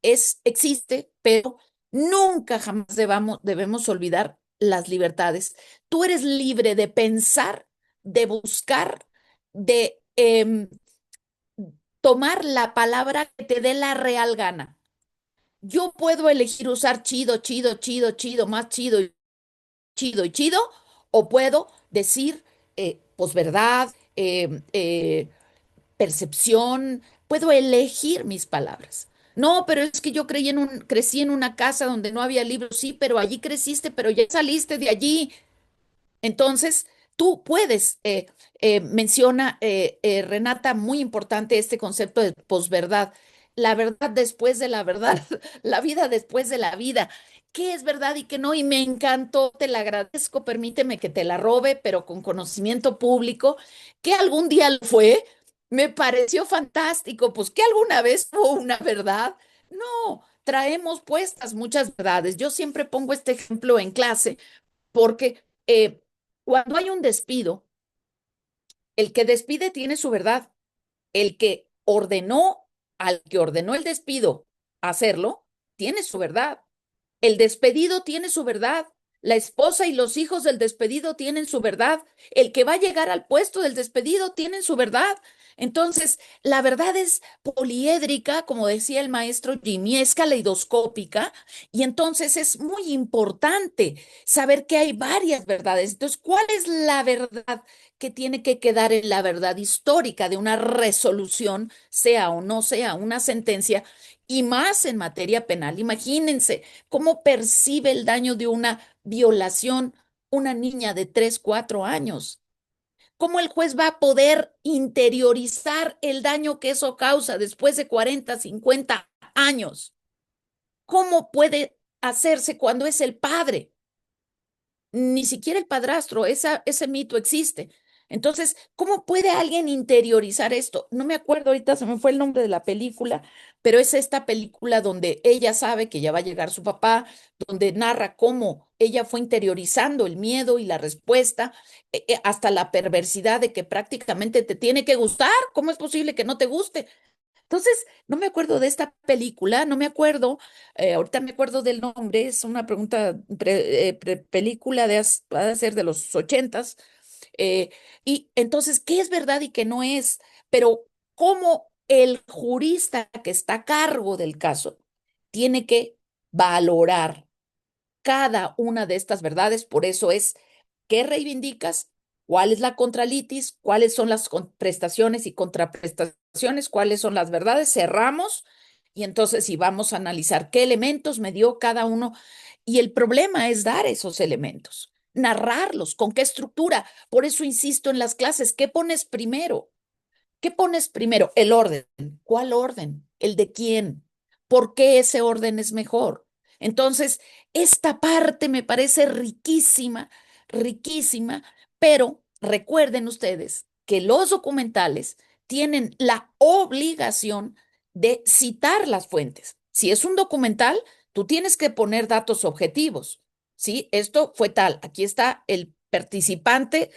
existe, pero nunca jamás debemos olvidar las libertades. Tú eres libre de pensar, de buscar, de tomar la palabra que te dé la real gana. Yo puedo elegir usar chido, chido, chido, chido, más chido, chido y chido, o puedo decir posverdad, percepción, puedo elegir mis palabras. No, pero es que yo crecí en una casa donde no había libros, sí, pero allí creciste, pero ya saliste de allí. Entonces, tú puedes, menciona Renata, muy importante este concepto de posverdad, la verdad después de la verdad, la vida después de la vida. qué es verdad y qué no, y me encantó, te la agradezco, permíteme que te la robe, pero con conocimiento público, que algún día lo fue, me pareció fantástico, pues que alguna vez hubo una verdad. No, traemos puestas muchas verdades. Yo siempre pongo este ejemplo en clase porque cuando hay un despido, el que despide tiene su verdad, el que ordenó al que ordenó el despido hacerlo, tiene su verdad. El despedido tiene su verdad. La esposa y los hijos del despedido tienen su verdad. El que va a llegar al puesto del despedido tiene su verdad. Entonces, la verdad es poliédrica, como decía el maestro Jimmy, es caleidoscópica, y entonces es muy importante saber que hay varias verdades. Entonces, ¿cuál es la verdad que tiene que quedar en la verdad histórica de una resolución, sea o no sea una sentencia? Y más en materia penal. Imagínense cómo percibe el daño de una violación una niña de 3 4 años. ¿Cómo el juez va a poder interiorizar el daño que eso causa después de 40 50 años? ¿Cómo puede hacerse cuando es el padre? Ni siquiera el padrastro, ese mito existe. Entonces, ¿cómo puede alguien interiorizar esto? No me acuerdo ahorita, se me fue el nombre de la película, pero es esta película donde ella sabe que ya va a llegar su papá, donde narra cómo ella fue interiorizando el miedo y la respuesta, hasta la perversidad de que prácticamente te tiene que gustar. ¿Cómo es posible que no te guste? Entonces, no me acuerdo de esta película, no me acuerdo, ahorita me acuerdo del nombre, es una pregunta, película va a ser de los 80s, y entonces, ¿qué es verdad y qué no es? Pero cómo el jurista que está a cargo del caso tiene que valorar cada una de estas verdades, por eso es, ¿qué reivindicas? ¿Cuál es la contralitis? ¿Cuáles son las prestaciones y contraprestaciones? ¿Cuáles son las verdades? Cerramos y entonces si vamos a analizar qué elementos me dio cada uno. Y el problema es dar esos elementos, narrarlos, con qué estructura. Por eso insisto en las clases, ¿qué pones primero? ¿Qué pones primero? El orden. ¿Cuál orden? ¿El de quién? ¿Por qué ese orden es mejor? Entonces, esta parte me parece riquísima, riquísima, pero recuerden ustedes que los documentales tienen la obligación de citar las fuentes. Si es un documental, tú tienes que poner datos objetivos. ¿Sí? Esto fue tal, aquí está el participante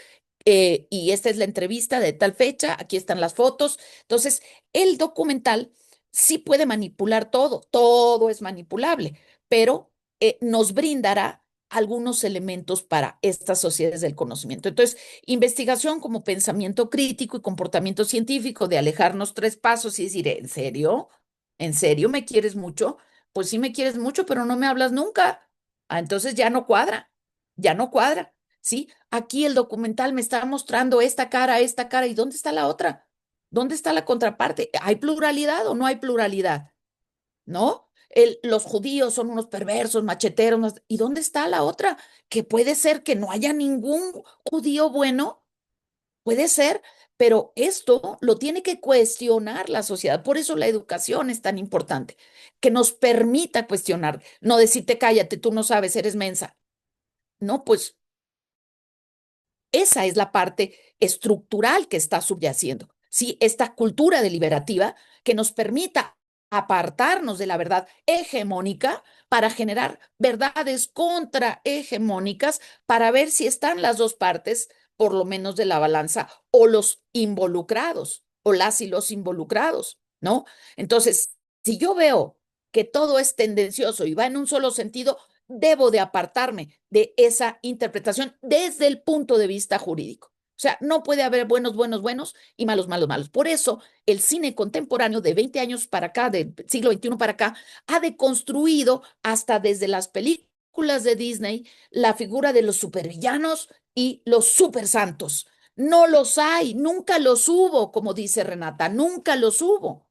y esta es la entrevista de tal fecha, aquí están las fotos. Entonces, el documental sí puede manipular todo, todo es manipulable, pero nos brindará algunos elementos para estas sociedades del conocimiento. Entonces, investigación como pensamiento crítico y comportamiento científico, de alejarnos 3 pasos y decir, ¿en serio? ¿En serio me quieres mucho? Pues sí me quieres mucho, pero no me hablas nunca. Ah, entonces ya no cuadra, ya no cuadra. ¿Sí? Aquí el documental me está mostrando esta cara, ¿y dónde está la otra? ¿Dónde está la contraparte? ¿Hay pluralidad o no hay pluralidad? ¿No? Los judíos son unos perversos, macheteros, ¿y dónde está la otra? Que puede ser que no haya ningún judío bueno, puede ser, pero esto lo tiene que cuestionar la sociedad. Por eso la educación es tan importante, que nos permita cuestionar, no decirte cállate, tú no sabes, eres mensa. No, pues esa es la parte estructural que está subyaciendo, ¿sí? Esta cultura deliberativa que nos permita apartarnos de la verdad hegemónica para generar verdades contrahegemónicas para ver si están las dos partes, por lo menos de la balanza, o los involucrados, o las y los involucrados, ¿no? Entonces, si yo veo que todo es tendencioso y va en un solo sentido, debo de apartarme de esa interpretación desde el punto de vista jurídico. O sea, no puede haber buenos, buenos, buenos y malos, malos, malos. Por eso, el cine contemporáneo de 20 años para acá, del siglo XXI para acá, ha deconstruido hasta desde las películas de Disney la figura de los supervillanos y los supersantos. No los hay, nunca los hubo, como dice Renata, nunca los hubo.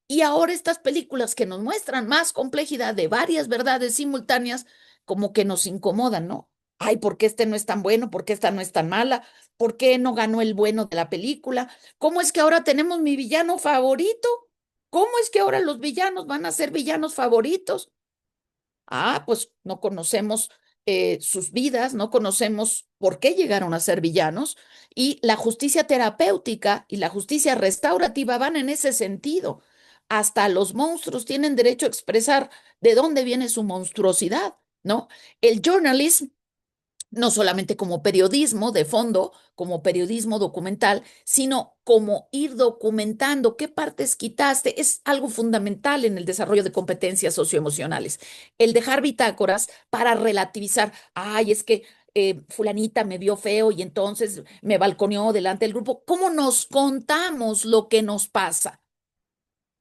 Y ahora estas películas que nos muestran más complejidad de varias verdades simultáneas, como que nos incomodan, ¿no? Ay, ¿por qué este no es tan bueno? ¿Por qué esta no es tan mala? ¿Por qué no ganó el bueno de la película? ¿Cómo es que ahora tenemos mi villano favorito? ¿Cómo es que ahora los villanos van a ser villanos favoritos? Ah, pues no conocemos sus vidas, no conocemos por qué llegaron a ser villanos y la justicia terapéutica y la justicia restaurativa van en ese sentido. Hasta los monstruos tienen derecho a expresar de dónde viene su monstruosidad, ¿no? El journalism no solamente como periodismo de fondo, como periodismo documental, sino como ir documentando qué partes quitaste, es algo fundamental en el desarrollo de competencias socioemocionales. El dejar bitácoras para relativizar, ay, es que fulanita me vio feo y entonces me balconeó delante del grupo. ¿Cómo nos contamos lo que nos pasa?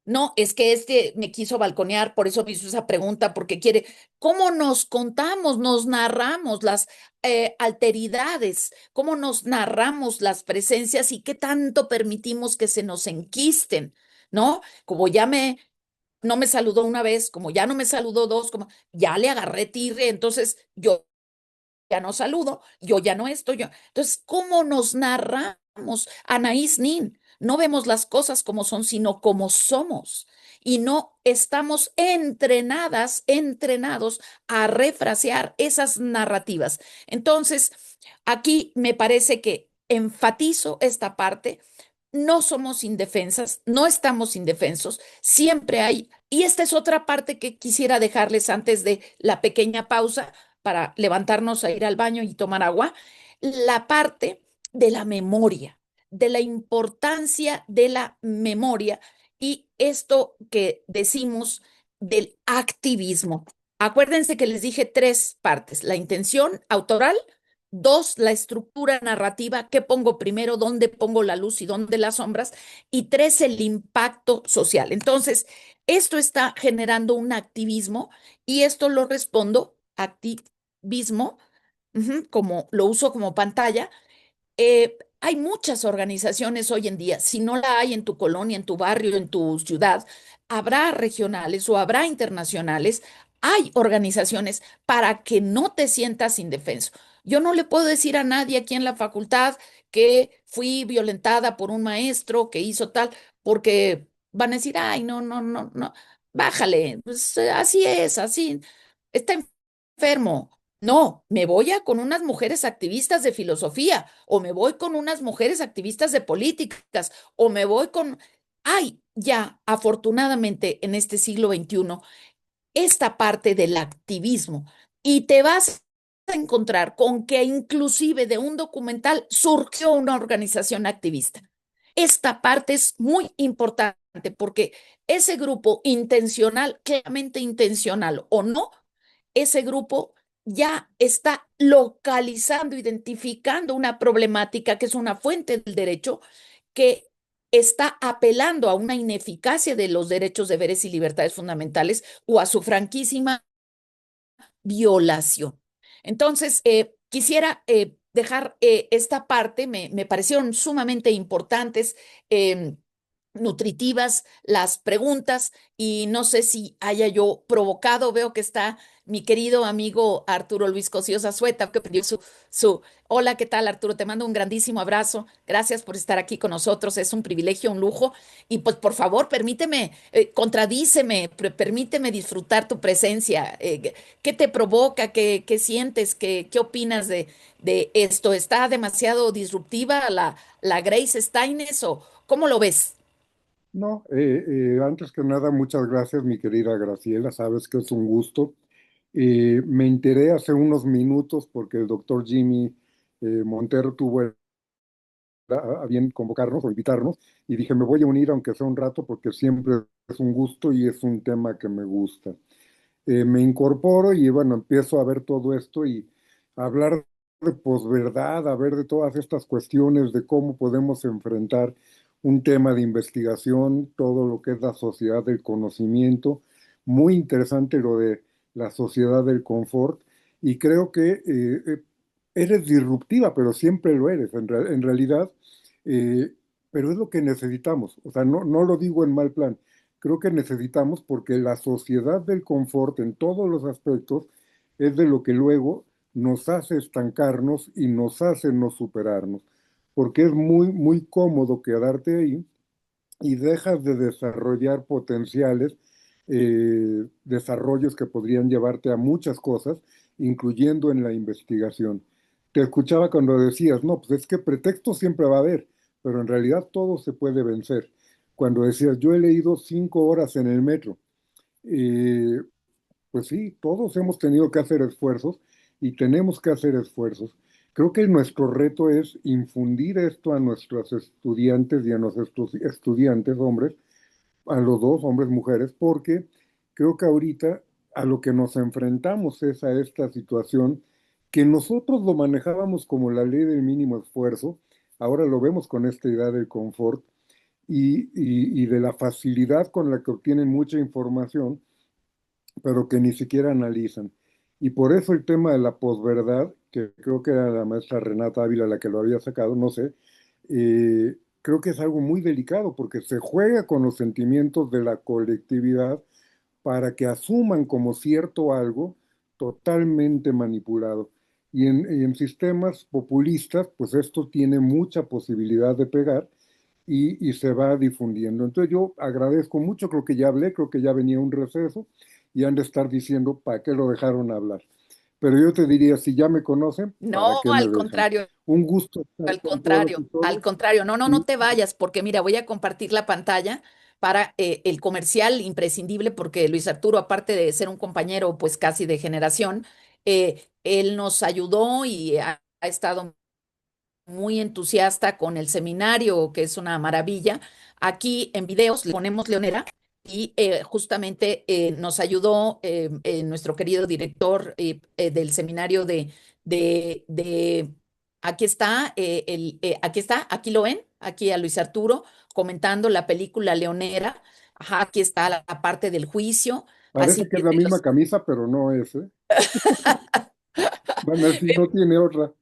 No, es que este me quiso balconear, por eso me hizo esa pregunta, porque quiere, ¿cómo nos contamos, nos narramos las alteridades, cómo nos narramos las presencias y qué tanto permitimos que se nos enquisten, ¿no? Como no me saludó una vez, como ya no me saludó dos, como ya le agarré tirre, entonces yo ya no saludo, yo ya no esto, yo. Entonces, ¿cómo nos narramos? Anaís Nin, no vemos las cosas como son, sino como somos. Y no estamos entrenados a refrasear esas narrativas. Entonces, aquí me parece que enfatizo esta parte. No somos indefensas, no estamos indefensos, siempre hay, y esta es otra parte que quisiera dejarles antes de la pequeña pausa para levantarnos a ir al baño y tomar agua, la parte de la memoria, de la importancia de la memoria y esto que decimos del activismo. Acuérdense que les dije tres partes, la intención autoral, dos, la estructura narrativa, qué pongo primero, dónde pongo la luz y dónde las sombras, y tres, el impacto social. Entonces, esto está generando un activismo y esto lo respondo, activismo, como lo uso como pantalla. Hay muchas organizaciones hoy en día. Si no la hay en tu colonia, en tu barrio, en tu ciudad, habrá regionales o habrá internacionales. Hay organizaciones para que no te sientas indefenso. Yo no le puedo decir a nadie aquí en la facultad que fui violentada por un maestro que hizo tal, porque van a decir, ay, no, no, no, no, bájale, pues así es, así, está enfermo. No, me voy a con unas mujeres activistas de filosofía, o me voy con unas mujeres activistas de políticas, o me voy con... Ay, ya, afortunadamente en este siglo XXI, esta parte del activismo, y te vas a encontrar con que inclusive de un documental surgió una organización activista. Esta parte es muy importante porque ese grupo intencional, claramente intencional o no, ese grupo ya está localizando, identificando una problemática que es una fuente del derecho que está apelando a una ineficacia de los derechos, deberes y libertades fundamentales o a su franquísima violación. Entonces, quisiera dejar esta parte, me parecieron sumamente importantes. Nutritivas las preguntas y no sé si haya yo provocado, veo que está mi querido amigo Arturo Luis Cosío Zazueta, que pidió hola, ¿qué tal Arturo? Te mando un grandísimo abrazo, gracias por estar aquí con nosotros, es un privilegio, un lujo y pues por favor permíteme, contradíceme, permíteme disfrutar tu presencia, ¿qué te provoca? ¿Qué sientes? ¿Qué opinas de esto? ¿Está demasiado disruptiva la Grace Steines o cómo lo ves? No, antes que nada, muchas gracias, mi querida Graciela. Sabes que es un gusto. Me enteré hace unos minutos porque el doctor Jimmy Montero tuvo a bien convocarnos o invitarnos y dije, me voy a unir aunque sea un rato porque siempre es un gusto y es un tema que me gusta. Me incorporo y bueno, empiezo a ver todo esto y a hablar de posverdad, a ver de todas estas cuestiones, de cómo podemos enfrentar un tema de investigación, todo lo que es la sociedad del conocimiento. Muy interesante lo de la sociedad del confort y creo que eres disruptiva, pero siempre lo eres en realidad, eh, pero es lo que necesitamos. O sea, no lo digo en mal plan, creo que necesitamos porque la sociedad del confort en todos los aspectos es de lo que luego nos hace estancarnos y nos hace no superarnos, porque es muy, muy cómodo quedarte ahí y dejas de desarrollar potenciales desarrollos que podrían llevarte a muchas cosas, incluyendo en la investigación. Te escuchaba cuando decías, no, pues es que pretexto siempre va a haber, pero en realidad todo se puede vencer. Cuando decías, yo he leído 5 horas en el metro, eh, pues sí, todos hemos tenido que hacer esfuerzos y tenemos que hacer esfuerzos. Creo que nuestro reto es infundir esto a nuestros estudiantes y a nuestros estudiantes, hombres, a los dos, hombres, mujeres, porque creo que ahorita a lo que nos enfrentamos es a esta situación que nosotros lo manejábamos como la ley del mínimo esfuerzo, ahora lo vemos con esta idea del confort y de la facilidad con la que obtienen mucha información, pero que ni siquiera analizan. Y por eso el tema de la posverdad, que creo que era la maestra Renata Ávila la que lo había sacado, no sé, creo que es algo muy delicado porque se juega con los sentimientos de la colectividad para que asuman como cierto algo totalmente manipulado. Y en sistemas populistas, pues esto tiene mucha posibilidad de pegar y se va difundiendo. Entonces yo agradezco mucho, creo que ya hablé, creo que ya venía un receso y han de estar diciendo para qué lo dejaron hablar. Pero yo te diría, si ya me conocen, ¿para No, qué me dejan? Un gusto estar al con todos y contrario, al todos. contrario. No, no, no Y te vayas, porque mira, voy a compartir la pantalla para el comercial imprescindible, porque Luis Arturo, aparte de ser un compañero, pues casi de generación, él nos ayudó y ha estado muy entusiasta con el seminario, que es una maravilla. Aquí en videos le ponemos Leonera y justamente nos ayudó nuestro querido director del seminario aquí está, aquí está, aquí lo ven, aquí a Luis Arturo comentando la película Leonera. Ajá, aquí está la parte del juicio. Así parece que que es la misma camisa, pero no es, ¿eh? Van a decir, no tiene otra.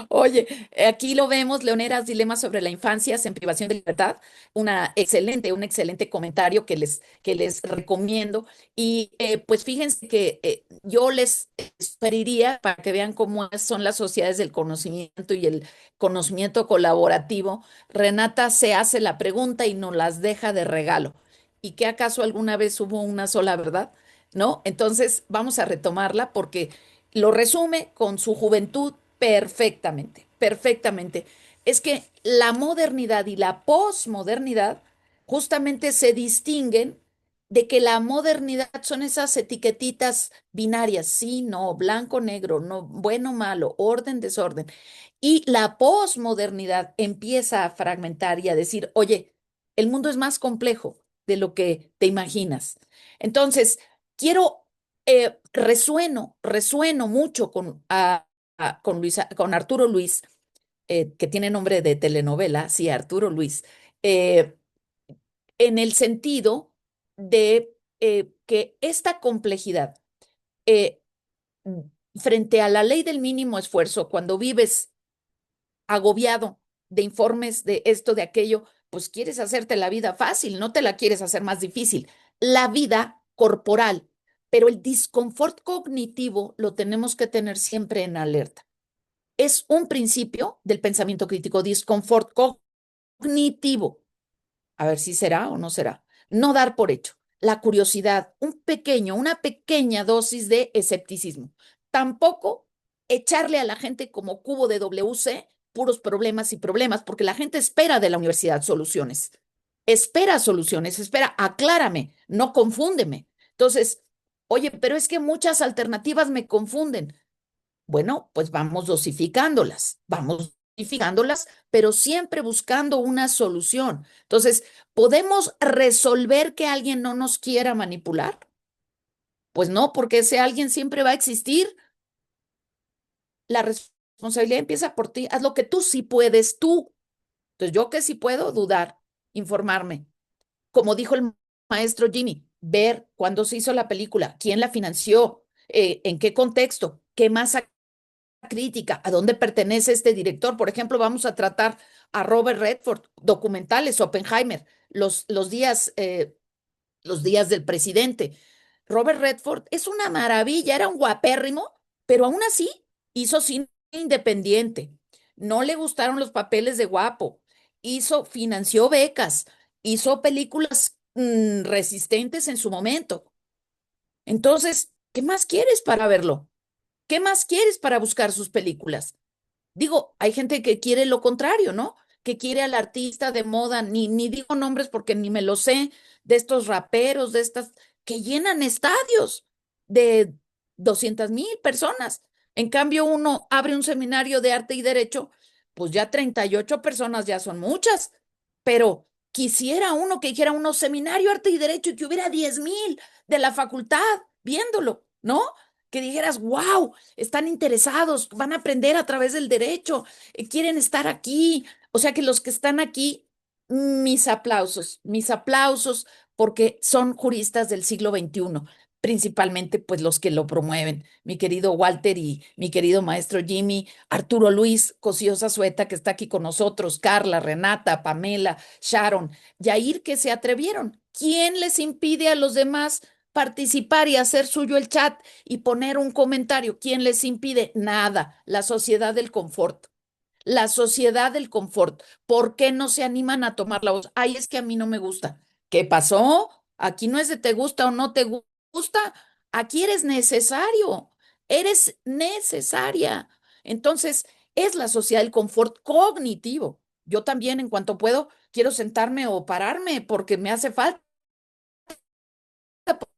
Oye, aquí lo vemos, Leoneras, Dilema sobre la infancia en privación de libertad, un excelente comentario que les recomiendo. Y pues fíjense que yo les sugeriría para que vean cómo son las sociedades del conocimiento y el conocimiento colaborativo. Renata se hace la pregunta y nos las deja de regalo. ¿Y qué acaso alguna vez hubo una sola verdad? ¿No? Entonces vamos a retomarla porque lo resume con su juventud perfectamente, perfectamente. Es que la modernidad y la posmodernidad justamente se distinguen de que la modernidad son esas etiquetitas binarias, sí, no, blanco, negro, no, bueno, malo, orden, desorden. Y la posmodernidad empieza a fragmentar y a decir, oye, el mundo es más complejo de lo que te imaginas. Entonces, quiero, resueno mucho con Arturo Luis, que tiene nombre de telenovela, sí, Arturo Luis, eh, en el sentido de que esta complejidad eh, frente a la ley del mínimo esfuerzo, cuando vives agobiado de informes de esto, de aquello, pues quieres hacerte la vida fácil, no te la quieres hacer más difícil. La vida corporal, pero el disconfort cognitivo lo tenemos que tener siempre en alerta. Es un principio del pensamiento crítico, disconfort cognitivo. A ver si será o no será. No dar por hecho. La curiosidad, una pequeña dosis de escepticismo. Tampoco echarle a la gente como cubo de WC puros problemas y problemas, porque la gente espera de la universidad soluciones. Espera soluciones, espera, aclárame, no confúndeme. Entonces, oye, pero es que muchas alternativas me confunden. Bueno, pues vamos dosificándolas, pero siempre buscando una solución. Entonces, ¿podemos resolver que alguien no nos quiera manipular? Pues no, porque ese alguien siempre va a existir. La responsabilidad empieza por ti. Haz lo que tú sí puedes, tú. Entonces, yo que sí puedo dudar, informarme. Como dijo el maestro Jimmy, ver cuándo se hizo la película, quién la financió, en qué contexto, qué más crítica, a dónde pertenece este director. Por ejemplo, vamos a tratar a Robert Redford, documentales, Oppenheimer, los días del presidente. Robert Redford es una maravilla, era un guapérrimo, pero aún así hizo cine independiente. No le gustaron los papeles de guapo. Financió becas, hizo películas resistentes en su momento. Entonces, ¿qué más quieres para verlo? ¿Qué más quieres para buscar sus películas? Digo, hay gente que quiere lo contrario, ¿no? Que quiere al artista de moda, ni digo nombres porque ni me lo sé, de estos raperos, de estas, que llenan estadios de 200,000 personas. En cambio, uno abre un seminario de arte y derecho, pues ya 38 personas ya son muchas, pero quisiera uno que hiciera uno seminario arte y derecho y que hubiera 10,000 de la facultad viéndolo, ¿no? Que dijeras, wow, están interesados, van a aprender a través del derecho, quieren estar aquí. O sea que los que están aquí, mis aplausos, porque son juristas del siglo XXI, principalmente pues los que lo promueven, mi querido Walter y mi querido maestro Jimmy, Arturo Luis Cosío Sueta, que está aquí con nosotros, Carla, Renata, Pamela, Sharon, Yair, que se atrevieron. ¿Quién les impide a los demás participar y hacer suyo el chat y poner un comentario? ¿Quién les impide? Nada. La sociedad del confort. La sociedad del confort. ¿Por qué no se animan a tomar la voz? Ay, es que a mí no me gusta. ¿Qué pasó? Aquí no es de te gusta o no te gusta. Aquí eres necesario. Eres necesaria. Entonces, es la sociedad del confort cognitivo. Yo también, en cuanto puedo, quiero sentarme o pararme porque me hace falta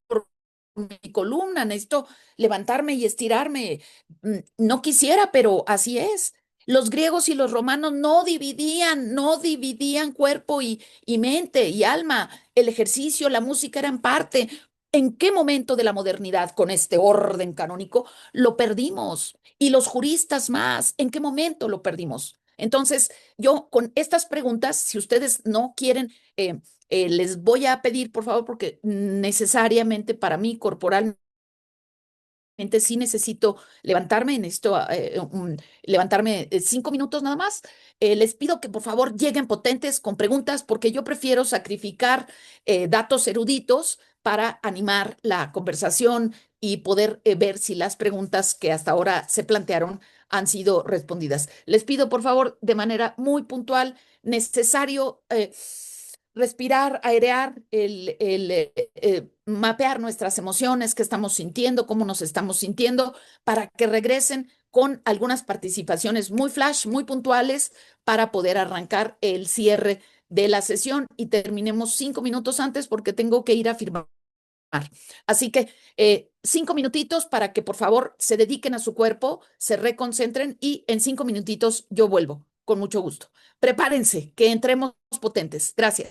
por mi columna, necesito levantarme y estirarme. No quisiera, pero así es. Los griegos y los romanos no dividían cuerpo y mente y alma. El ejercicio, la música eran parte. ¿En qué momento de la modernidad, con este orden canónico, lo perdimos? Y los juristas más, ¿en qué momento lo perdimos? Entonces, yo con estas preguntas, si ustedes no quieren les voy a pedir, por favor, porque necesariamente para mí corporalmente sí necesito levantarme, necesito levantarme 5 minutos nada más. Les pido que por favor lleguen potentes con preguntas porque yo prefiero sacrificar datos eruditos para animar la conversación y poder ver si las preguntas que hasta ahora se plantearon han sido respondidas. Les pido por favor de manera muy puntual, necesario respirar, airear, mapear nuestras emociones, qué estamos sintiendo, cómo nos estamos sintiendo, para que regresen con algunas participaciones muy flash, muy puntuales, para poder arrancar el cierre de la sesión y terminemos 5 minutos antes porque tengo que ir a firmar. Así que 5 minutitos para que por favor se dediquen a su cuerpo, se reconcentren y en 5 minutitos yo vuelvo con mucho gusto. Prepárense, que entremos potentes. Gracias.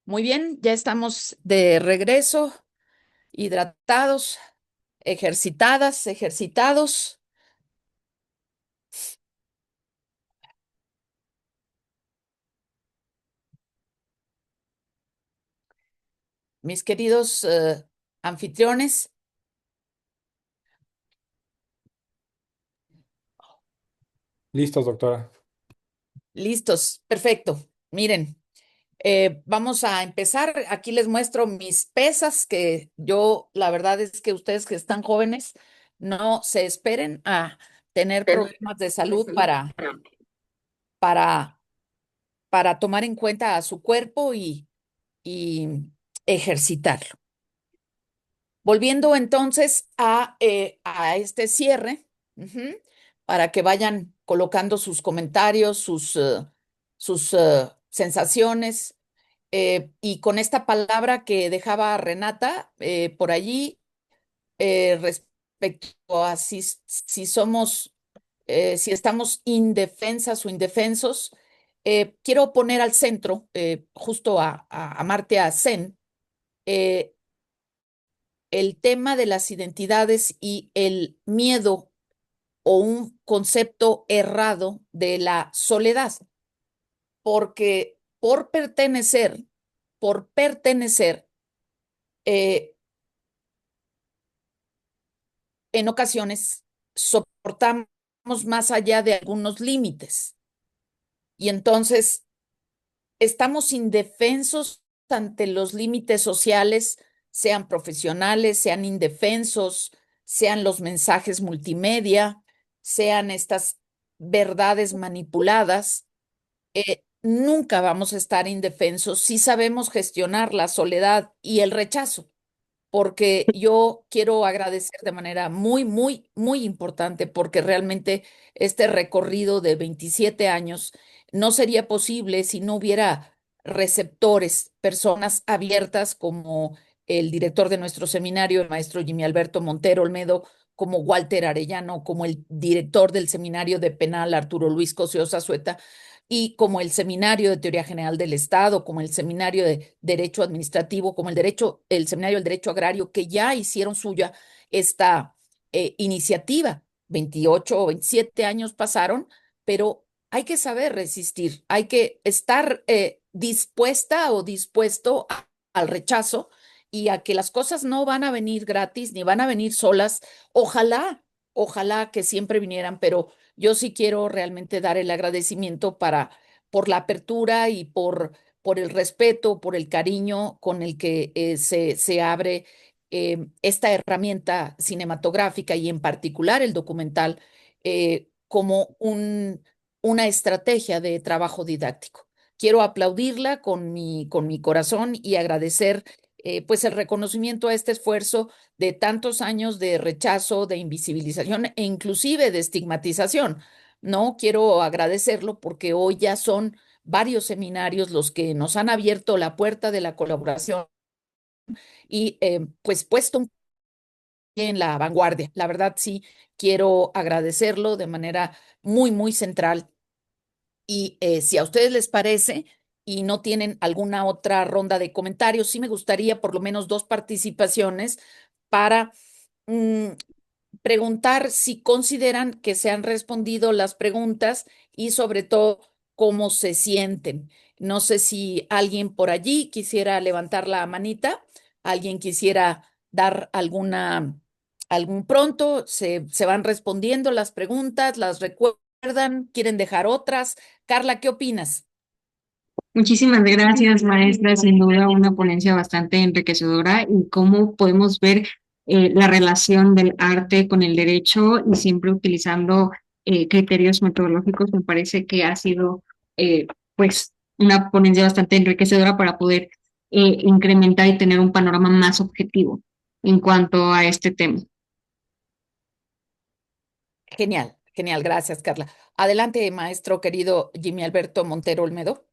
Muy bien, ya estamos de regreso, hidratados, ejercitadas, ejercitados. Mis queridos anfitriones, Listos, doctora. listos, perfecto. Miren, vamos a empezar. Aquí les muestro mis pesas, que yo, la verdad es que ustedes que están jóvenes, no se esperen a tener problemas de salud para, para tomar en cuenta a su cuerpo y ejercitarlo. Volviendo entonces a este cierre, ujú, para que vayan colocando sus comentarios, sus sensaciones, y con esta palabra que dejaba Renata por allí, respecto a si somos, si estamos indefensas o indefensos, quiero poner al centro, justo a Amartya Sen, eh, el tema de las identidades y el miedo o un concepto errado de la soledad, porque por pertenecer, eh, en ocasiones soportamos más allá de algunos límites y entonces estamos indefensos ante los límites sociales, sean profesionales, sean indefensos, sean los mensajes multimedia, sean estas verdades manipuladas. Nunca vamos a estar indefensos si sabemos gestionar la soledad y el rechazo, porque yo quiero agradecer de manera muy, muy, muy importante, porque realmente este recorrido de 27 años no sería posible si no hubiera receptores, personas abiertas como el director de nuestro seminario, el maestro Jimmy Alberto Montero Olmedo, como Walter Arellano, como el director del seminario de penal, Arturo Luis Cosio Zazueta, y como el Seminario de Teoría General del Estado, como el Seminario de Derecho Administrativo, como el Seminario del Derecho Agrario, que ya hicieron suya esta iniciativa. 28 o 27 años pasaron, pero hay que saber resistir, hay que estar dispuesta o dispuesto al rechazo y a que las cosas no van a venir gratis ni van a venir solas. Ojalá, ojalá que siempre vinieran, pero yo sí quiero realmente dar el agradecimiento por la apertura y por el respeto, por el cariño con el que se abre esta herramienta cinematográfica y en particular el documental como una estrategia de trabajo didáctico. Quiero aplaudirla con mi corazón y agradecer pues el reconocimiento a este esfuerzo de tantos años de rechazo, de invisibilización e inclusive de estigmatización. No quiero agradecerlo porque hoy ya son varios seminarios los que nos han abierto la puerta de la colaboración y pues puesto un pie en la vanguardia. La verdad sí quiero agradecerlo de manera muy, muy central. Y si a ustedes les parece y no tienen alguna otra ronda de comentarios, sí me gustaría por lo menos dos participaciones para mm, preguntar si consideran que se han respondido las preguntas y sobre todo cómo se sienten. No sé si alguien por allí quisiera levantar la manita, alguien quisiera dar algún pronto, se van respondiendo las preguntas, las recuerdan, quieren dejar otras. Carla, ¿qué opinas? Muchísimas gracias, maestra. Sin duda, una ponencia bastante enriquecedora y cómo podemos ver la relación del arte con el derecho y siempre utilizando criterios metodológicos. Me parece que ha sido, pues, una ponencia bastante enriquecedora para poder incrementar y tener un panorama más objetivo en cuanto a este tema. Genial, genial, gracias, Carla. Adelante, maestro querido Jimmy Alberto Montero Olmedo.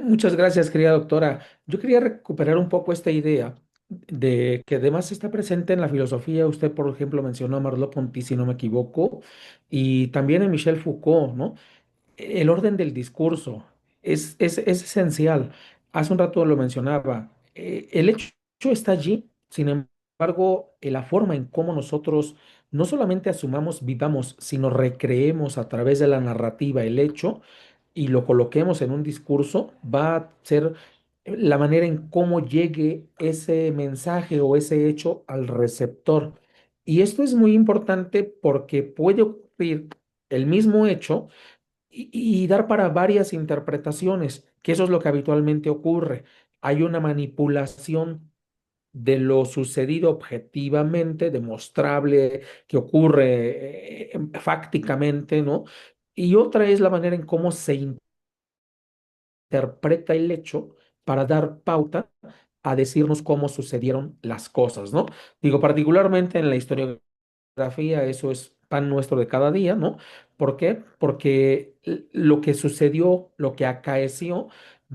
Muchas gracias, querida doctora. Yo quería recuperar un poco esta idea de que además está presente en la filosofía. Usted, por ejemplo, mencionó a Merleau-Ponty, si no me equivoco, y también a Michel Foucault, ¿no? El orden del discurso es esencial. hace un rato lo mencionaba, el hecho está allí, sin embargo, la forma en cómo nosotros no solamente asumamos, vivamos, sino recreemos a través de la narrativa el hecho y lo coloquemos en un discurso, va a ser la manera en cómo llegue ese mensaje o ese hecho al receptor. Y esto es muy importante porque puede ocurrir el mismo hecho y dar para varias interpretaciones, que eso es lo que habitualmente ocurre. Hay una manipulación de lo sucedido objetivamente, demostrable, que ocurre fácticamente, ¿no? Y otra es la manera en cómo se interpreta el hecho para dar pauta a decirnos cómo sucedieron las cosas, ¿no? Digo, particularmente en la historiografía, eso es pan nuestro de cada día, ¿no? ¿Por qué? Porque lo que sucedió, lo que acaeció,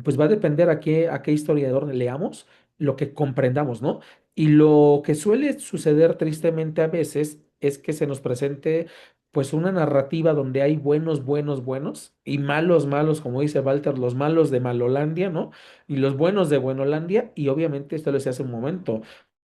pues va a depender a qué historiador leamos, lo que comprendamos, ¿no? Y lo que suele suceder tristemente a veces es que se nos presente pues una narrativa donde hay buenos, buenos, buenos y malos, malos, como dice Walter, los malos de Malolandia, ¿no? Y los buenos de Buenolandia, y obviamente esto lo decía hace un momento.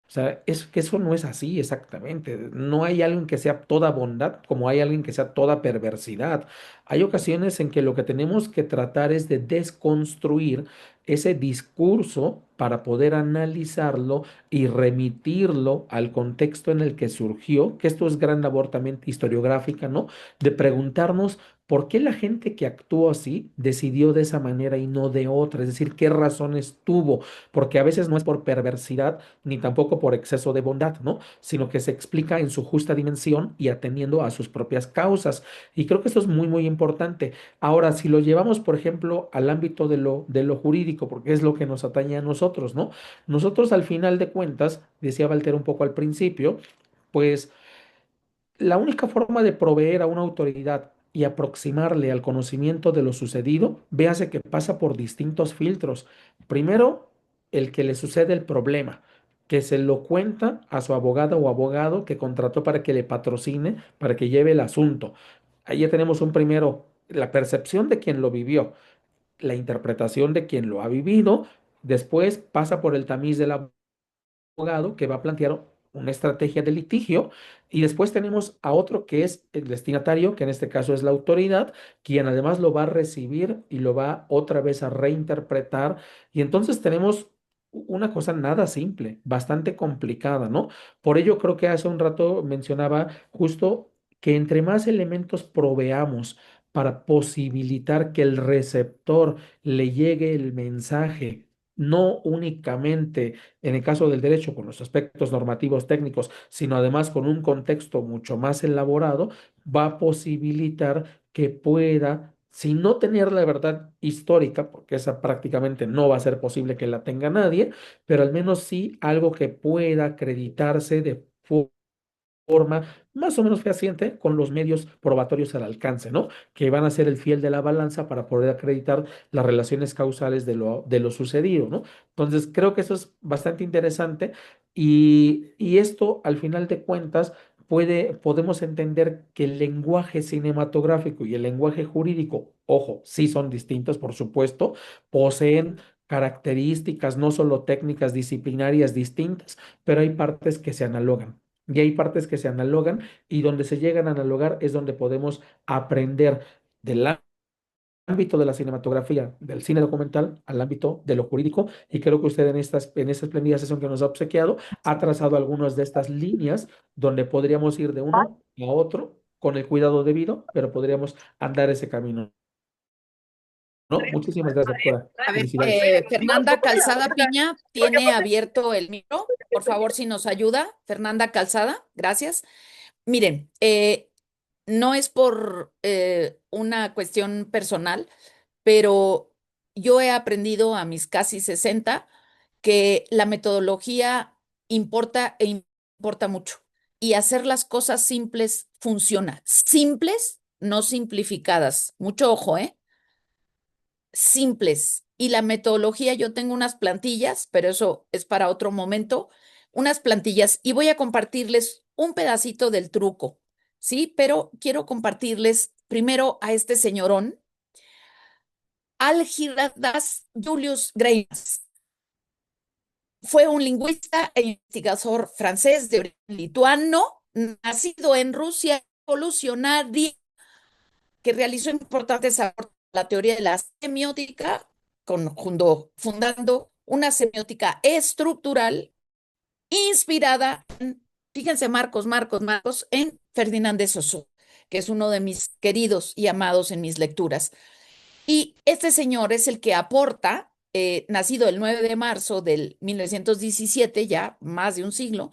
O sea, es que eso no es así exactamente. No hay alguien que sea toda bondad como hay alguien que sea toda perversidad. Hay ocasiones en que lo que tenemos que tratar es de desconstruir ese discurso para poder analizarlo y remitirlo al contexto en el que surgió, que esto es gran labor también historiográfica, ¿no? De preguntarnos por qué la gente que actuó así decidió de esa manera y no de otra, es decir, qué razones tuvo, porque a veces no es por perversidad ni tampoco por exceso de bondad, ¿no? Sino que se explica en su justa dimensión y atendiendo a sus propias causas. Y creo que esto es muy, muy importante. Ahora, si lo llevamos, por ejemplo, al ámbito de lo jurídico, porque es lo que nos atañe a nosotros, ¿no? Nosotros, al final de cuentas, decía Walter un poco al principio, pues la única forma de proveer a una autoridad y aproximarle al conocimiento de lo sucedido, véase que pasa por distintos filtros. Primero, el que le sucede el problema, que se lo cuenta a su abogada o abogado que contrató para que le patrocine, para que lleve el asunto. Ahí ya tenemos un primero, la percepción de quien lo vivió, la interpretación de quien lo ha vivido, después pasa por el tamiz de la abogado que va a plantear una estrategia de litigio y después tenemos a otro que es el destinatario, que en este caso es la autoridad, quien además lo va a recibir y lo va otra vez a reinterpretar y entonces tenemos una cosa nada simple, bastante complicada, ¿no? Por ello creo que hace un rato mencionaba justo que entre más elementos proveamos para posibilitar que el receptor le llegue el mensaje, no únicamente en el caso del derecho con los aspectos normativos técnicos, sino además con un contexto mucho más elaborado, va a posibilitar que pueda, si no tener la verdad histórica, porque esa prácticamente no va a ser posible que la tenga nadie, pero al menos sí algo que pueda acreditarse de forma más o menos fehaciente con los medios probatorios al alcance, ¿no? Que van a ser el fiel de la balanza para poder acreditar las relaciones causales de lo sucedido, ¿no? Entonces, creo que eso es bastante interesante y esto, al final de cuentas, podemos entender que el lenguaje cinematográfico y el lenguaje jurídico, ojo, sí son distintos, por supuesto, poseen características no solo técnicas disciplinarias distintas, pero hay partes que se analogan. Y hay partes que se analogan y donde se llegan a analogar es donde podemos aprender del ámbito de la cinematografía, del cine documental, al ámbito de lo jurídico. Y creo que usted en esta espléndida sesión que nos ha obsequiado ha trazado algunas de estas líneas donde podríamos ir de uno a otro con el cuidado debido, pero podríamos andar ese camino, ¿no? Muchísimas gracias, doctora. A ver, Felicidades. Fernanda Calzada Piña tiene abierto el micro. Por favor, si nos ayuda. Fernanda Calzada, gracias. Miren, no es por una cuestión personal, pero yo he aprendido a mis casi 60 que la metodología importa e importa mucho. Y hacer las cosas simples funciona. Simples, no simplificadas. Mucho ojo, ¿eh? Simples. Y la metodología, yo tengo unas plantillas, pero eso es para otro momento, unas plantillas y voy a compartirles un pedacito del truco, ¿sí? Pero quiero compartirles primero a este señorón Algirdas Julius Greimas. Fue un lingüista e investigador francés de origen lituano, nacido en Rusia, revolucionario, que realizó importantes aportes a la teoría de la semiótica, fundando una semiótica estructural inspirada en, fíjense, Marcos, en Ferdinand de Saussure, que es uno de mis queridos y amados en mis lecturas. Y este señor es el que aporta, nacido el 9 de marzo del 1917, ya más de un siglo,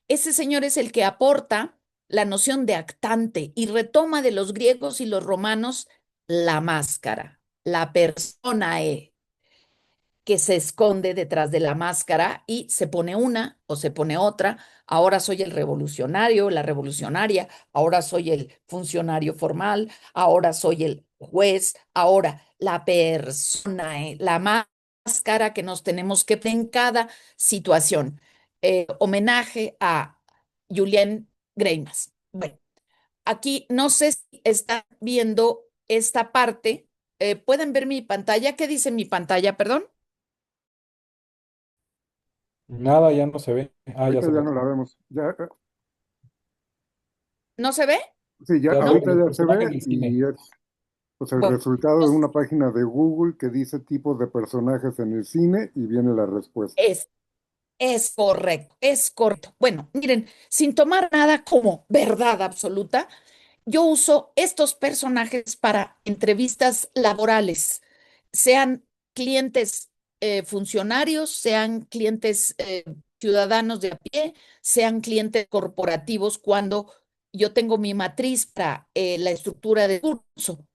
ese señor es el que aporta la noción de actante y retoma de los griegos y los romanos la máscara, la personae, que se esconde detrás de la máscara y se pone una o se pone otra. Ahora soy el revolucionario, la revolucionaria, ahora soy el funcionario formal, ahora soy el juez, ahora la persona, la máscara que nos tenemos que poner en cada situación. Homenaje a Julien Greimas. Bueno, aquí no sé si están viendo esta parte. ¿Pueden ver mi pantalla? ¿Qué dice mi pantalla? Perdón. Nada, ya no se ve. Ah, ya Ahorita se ya ve. no la vemos. Ya, ¿No se ve? sí, ya, Ya se ¿No? ve ahorita el ya se personaje ve del cine. y es pues, el Bueno, resultado de pues, una página de Google que dice tipos de personajes en el cine y viene la respuesta. es, es correcto, es correcto. Bueno, miren, sin tomar nada como verdad absoluta, yo uso estos personajes para entrevistas laborales, sean clientes funcionarios, sean clientes ciudadanos de a pie, sean clientes corporativos, cuando yo tengo mi matriz para la estructura de curso.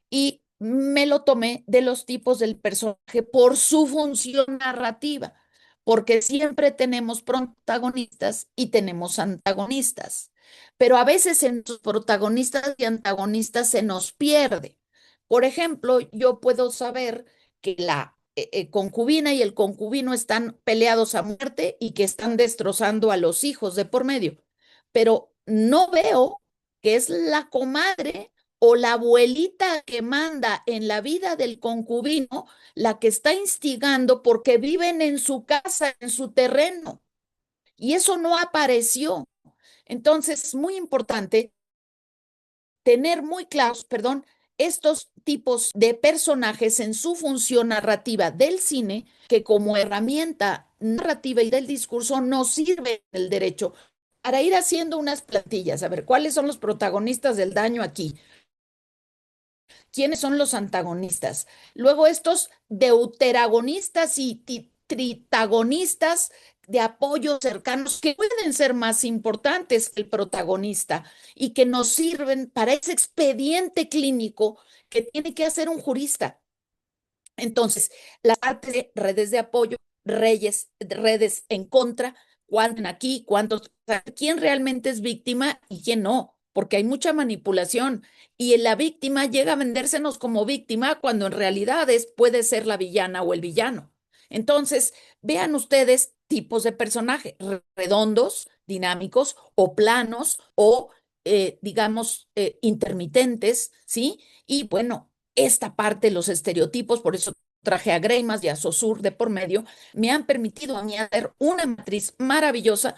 Y me lo tomé de los tipos del personaje por su función narrativa, porque siempre tenemos protagonistas y tenemos antagonistas, pero a veces en sus protagonistas y antagonistas se nos pierde. Por ejemplo, yo puedo saber que la concubina y el concubino están peleados a muerte y que están destrozando a los hijos de por medio, pero no veo que es la comadre o la abuelita que manda en la vida del concubino la que está instigando porque viven en su casa, en su terreno. Y eso no apareció. Entonces, es muy importante tener muy claros, perdón, estos tipos de personajes en su función narrativa del cine, que como herramienta narrativa y del discurso nos sirve el derecho para ir haciendo unas plantillas. A ver, ¿cuáles son los protagonistas del daño aquí? ¿Quiénes son los antagonistas? Luego estos deuteragonistas y tritagonistas de apoyo cercanos que pueden ser más importantes que el protagonista y que nos sirven para ese expediente clínico que tiene que hacer un jurista. Entonces, las partes de redes de apoyo, redes en contra, cuántos aquí, cuántos, quién realmente es víctima y quién no, porque hay mucha manipulación y la víctima llega a vendérsenos como víctima cuando en realidad puede ser la villana o el villano. Entonces, vean ustedes tipos de personajes redondos, dinámicos o planos o, digamos, intermitentes, ¿sí? Y bueno, esta parte, los estereotipos, por eso traje a Greimas y a Saussure de por medio, me han permitido a mí hacer una matriz maravillosa.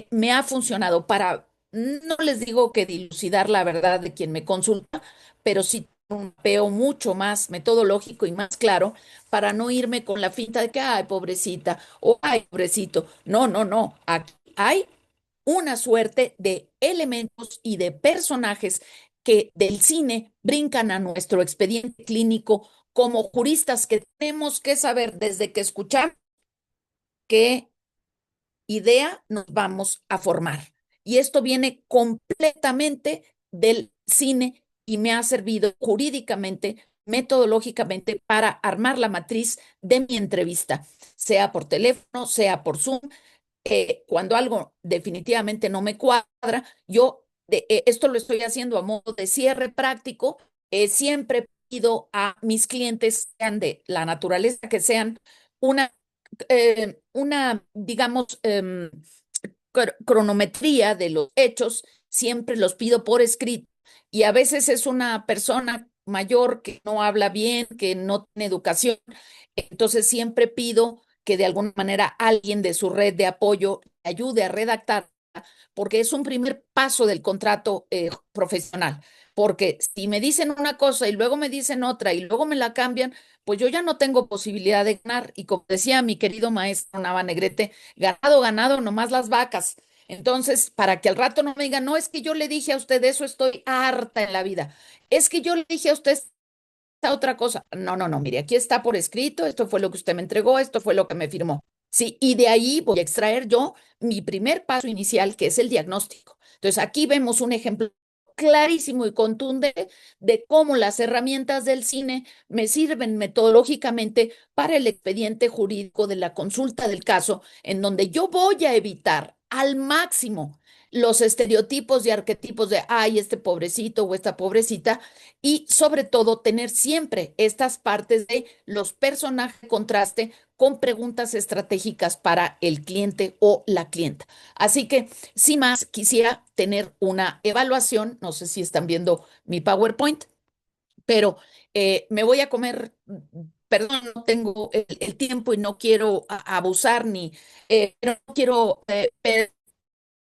Me ha funcionado para, no les digo que dilucidar la verdad de quien me consulta, pero sí un mapeo mucho más metodológico y más claro para no irme con la finta de que, ay, pobrecita, o ay, pobrecito. No, no, no. Aquí hay una suerte de elementos y de personajes que del cine brincan a nuestro expediente clínico como juristas, que tenemos que saber desde que escuchamos qué idea nos vamos a formar. Y esto viene completamente del cine y me ha servido jurídicamente, metodológicamente, para armar la matriz de mi entrevista, sea por teléfono, sea por Zoom. Cuando algo definitivamente no me cuadra, yo esto lo estoy haciendo a modo de cierre práctico. Siempre pido a mis clientes, sean de la naturaleza que sean, una, digamos, cronometría de los hechos. Siempre los pido por escrito y a veces es una persona mayor que no habla bien, que no tiene educación. Entonces siempre pido que de alguna manera alguien de su red de apoyo ayude a redactar, porque es un primer paso del contrato profesional. Porque si me dicen una cosa y luego me dicen otra y luego me la cambian, pues yo ya no tengo posibilidad de ganar. Y como decía mi querido maestro Nava Negrete, ganado, ganado, nomás las vacas. Entonces, para que al rato no me digan, no, es que yo le dije a usted eso, estoy harta en la vida. Es que yo le dije a usted esta otra cosa. No, no, no, mire, aquí está por escrito, esto fue lo que usted me entregó, esto fue lo que me firmó. Sí, y de ahí voy a extraer yo mi primer paso inicial, que es el diagnóstico. Entonces, aquí vemos un ejemplo clarísimo y contundente de cómo las herramientas del cine me sirven metodológicamente para el expediente jurídico de la consulta del caso, en donde yo voy a evitar al máximo los estereotipos y arquetipos de, ay, este pobrecito o esta pobrecita, y sobre todo tener siempre estas partes de los personajes de contraste con preguntas estratégicas para el cliente o la clienta. Así que, sin más, quisiera tener una evaluación, no sé si están viendo mi PowerPoint, pero me voy a comer, perdón, no tengo el tiempo y no quiero abusar ni, pero no quiero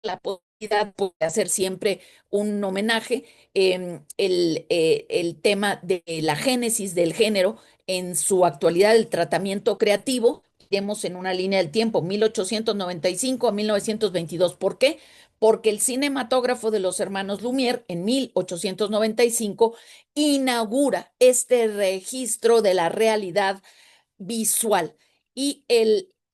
la posibilidad de hacer siempre un homenaje, el tema de la génesis del género en su actualidad, el tratamiento creativo. Iremos en una línea del tiempo, 1895 a 1922. ¿Por qué? Porque el cinematógrafo de los hermanos Lumière en 1895 inaugura este registro de la realidad visual y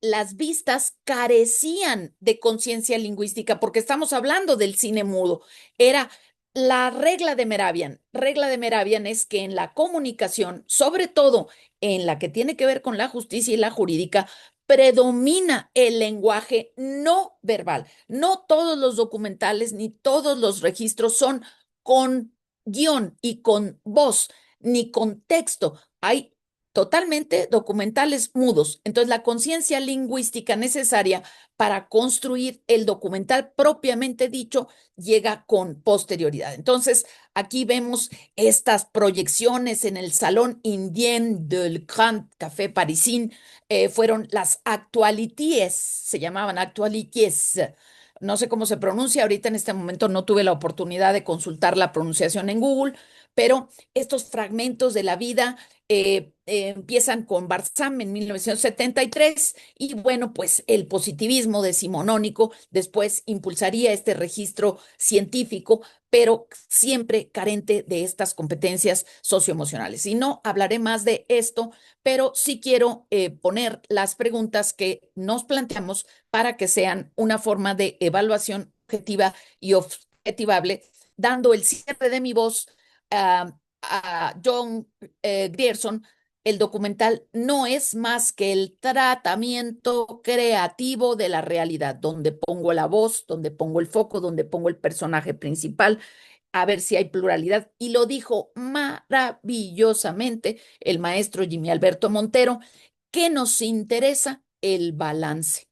las vistas carecían de conciencia lingüística porque estamos hablando del cine mudo. Era la regla de Meravian. Regla de Meravian es que en la comunicación, sobre todo en la que tiene que ver con la justicia y la jurídica, predomina el lenguaje no verbal. No todos los documentales ni todos los registros son con guión y con voz ni con texto. Hay totalmente documentales mudos. Entonces, la conciencia lingüística necesaria para construir el documental propiamente dicho llega con posterioridad. Entonces, aquí vemos estas proyecciones en el Salón Indien del Grand Café Parisien. Fueron las actualities, se llamaban actualities. No sé cómo se pronuncia, ahorita en este momento no tuve la oportunidad de consultar la pronunciación en Google, pero estos fragmentos de la vida empiezan con Barzam en 1973 y bueno, pues el positivismo decimonónico después impulsaría este registro científico, pero siempre carente de estas competencias socioemocionales. Y no hablaré más de esto, pero sí quiero poner las preguntas que nos planteamos para que sean una forma de evaluación objetiva y objetivable, dando el cierre de mi voz a John Grierson. El documental no es más que el tratamiento creativo de la realidad, donde pongo la voz, donde pongo el foco, donde pongo el personaje principal, a ver si hay pluralidad. Y lo dijo maravillosamente el maestro Jimmy Alberto Montero, que nos interesa el balance.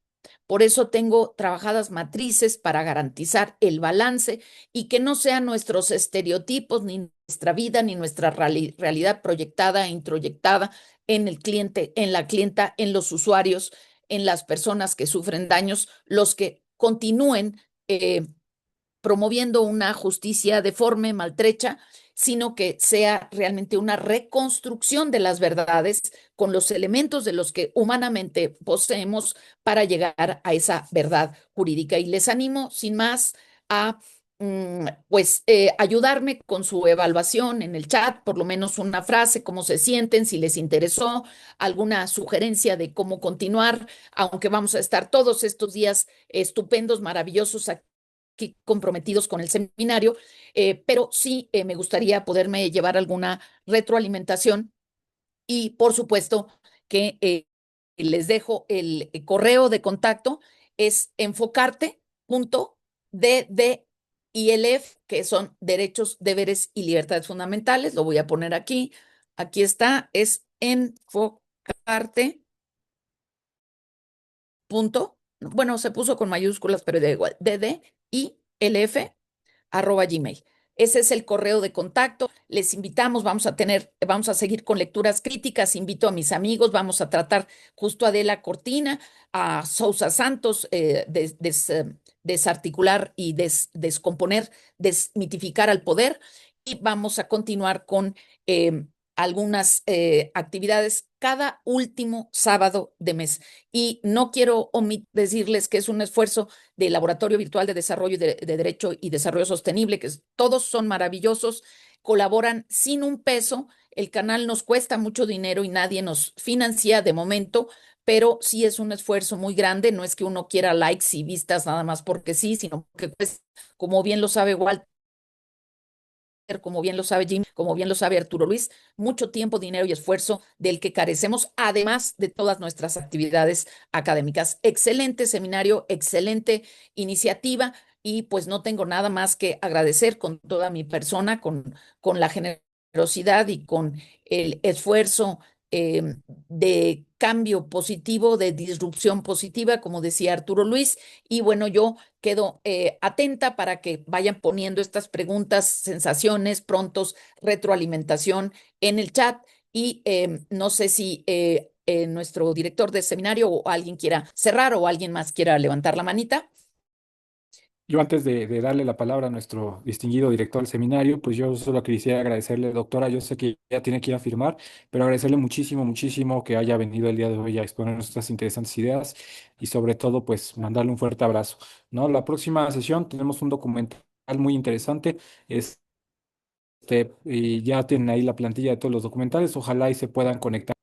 Por eso tengo trabajadas matrices para garantizar el balance y que no sean nuestros estereotipos, ni nuestra vida, ni nuestra realidad proyectada e introyectada en el cliente, en la clienta, en los usuarios, en las personas que sufren daños, los que continúen promoviendo una justicia deforme, maltrecha, sino que sea realmente una reconstrucción de las verdades con los elementos de los que humanamente poseemos para llegar a esa verdad jurídica. Y les animo, sin más, a pues ayudarme con su evaluación en el chat, por lo menos una frase, cómo se sienten, si les interesó, alguna sugerencia de cómo continuar, aunque vamos a estar todos estos días estupendos, maravillosos aquí comprometidos con el seminario, pero sí me gustaría poderme llevar alguna retroalimentación y por supuesto que les dejo el correo de contacto, es enfocarte.ddilf, que son derechos, deberes y libertades fundamentales. Lo voy a poner aquí. Aquí está, es enfocarte. Bueno, se puso con mayúsculas, pero da igual, ddilf @gmail. Ese es el correo de contacto. Les invitamos, vamos a seguir con lecturas críticas. Invito a mis amigos, vamos a tratar justo a Adela Cortina, a Sousa Santos, desarticular y descomponer, desmitificar al poder. Y vamos a continuar con algunas actividades cada último sábado de mes. Y no quiero decirles que es un esfuerzo del Laboratorio Virtual de Desarrollo de Derecho y Desarrollo Sostenible, que todos son maravillosos, colaboran sin un peso. El canal nos cuesta mucho dinero y nadie nos financia de momento, pero sí es un esfuerzo muy grande. No es que uno quiera likes y vistas nada más porque sí, sino que, pues, como bien lo sabe Walter, como bien lo sabe Jim, como bien lo sabe Arturo Luis, mucho tiempo, dinero y esfuerzo del que carecemos, además de todas nuestras actividades académicas. Excelente seminario, excelente iniciativa, y pues no tengo nada más que agradecer con toda mi persona, con la generosidad y con el esfuerzo de cambio positivo, de disrupción positiva, como decía Arturo Luis. Y bueno, yo quedo atenta para que vayan poniendo estas preguntas, sensaciones, prontos, retroalimentación en el chat. Y no sé si nuestro director de seminario o alguien quiera cerrar o alguien más quiera levantar la manita. Yo antes de darle la palabra a nuestro distinguido director del seminario, pues yo solo quisiera agradecerle, doctora, yo sé que ya tiene que ir a firmar, pero agradecerle muchísimo, muchísimo que haya venido el día de hoy a exponer nuestras interesantes ideas y sobre todo, pues mandarle un fuerte abrazo, ¿no? La próxima sesión tenemos un documental muy interesante, y ya tienen ahí la plantilla de todos los documentales, ojalá y se puedan conectar.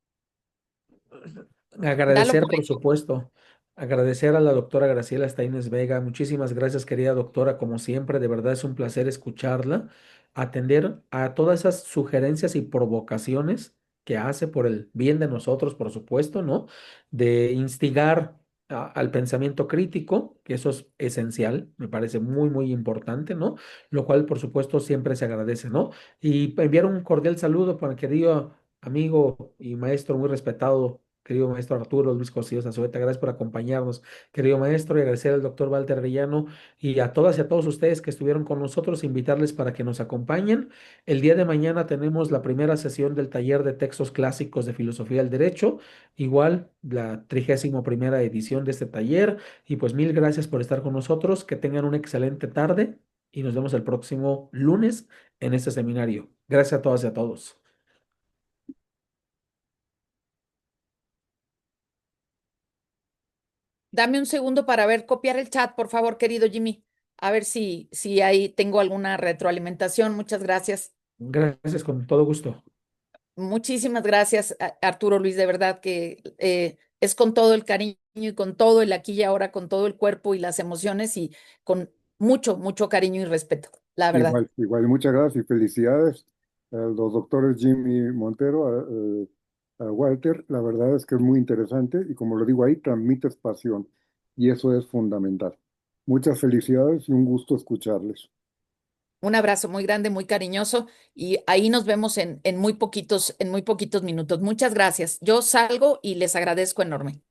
Dalo Agradecer, por por hecho. supuesto, agradecer a la doctora Graciela Staines Vega. Muchísimas gracias, querida doctora, como siempre, de verdad es un placer escucharla, atender a todas esas sugerencias y provocaciones que hace por el bien de nosotros, por supuesto, ¿no? De instigar al pensamiento crítico, que eso es esencial, me parece muy, muy importante, ¿no? Lo cual, por supuesto, siempre se agradece, ¿no? Y enviar un cordial saludo para el querido amigo y maestro muy respetado, querido maestro Arturo Luis Cosío Azueta. Gracias por acompañarnos, querido maestro, y agradecer al doctor Walter Villano y a todas y a todos ustedes que estuvieron con nosotros, invitarles para que nos acompañen. El día de mañana tenemos la primera sesión del taller de textos clásicos de filosofía del derecho, igual la 31ª edición de este taller, y pues mil gracias por estar con nosotros, que tengan una excelente tarde y nos vemos el próximo lunes en este seminario. Gracias a todas y a todos. Dame un segundo para ver, copiar el chat, por favor, querido Jimmy. A ver si ahí tengo alguna retroalimentación. Muchas gracias. Gracias, con todo gusto. Muchísimas gracias, Arturo Luis, de verdad que es con todo el cariño y con todo el aquí y ahora, con todo el cuerpo y las emociones y con mucho, mucho cariño y respeto, la verdad. Igual, igual, muchas gracias y felicidades a los doctores Jimmy Montero, a Walter. La verdad es que es muy interesante y como lo digo ahí, transmites pasión y eso es fundamental. Muchas felicidades y un gusto escucharles. Un abrazo muy grande, muy cariñoso, y ahí nos vemos en muy poquitos minutos. Muchas gracias. Yo salgo y les agradezco enorme.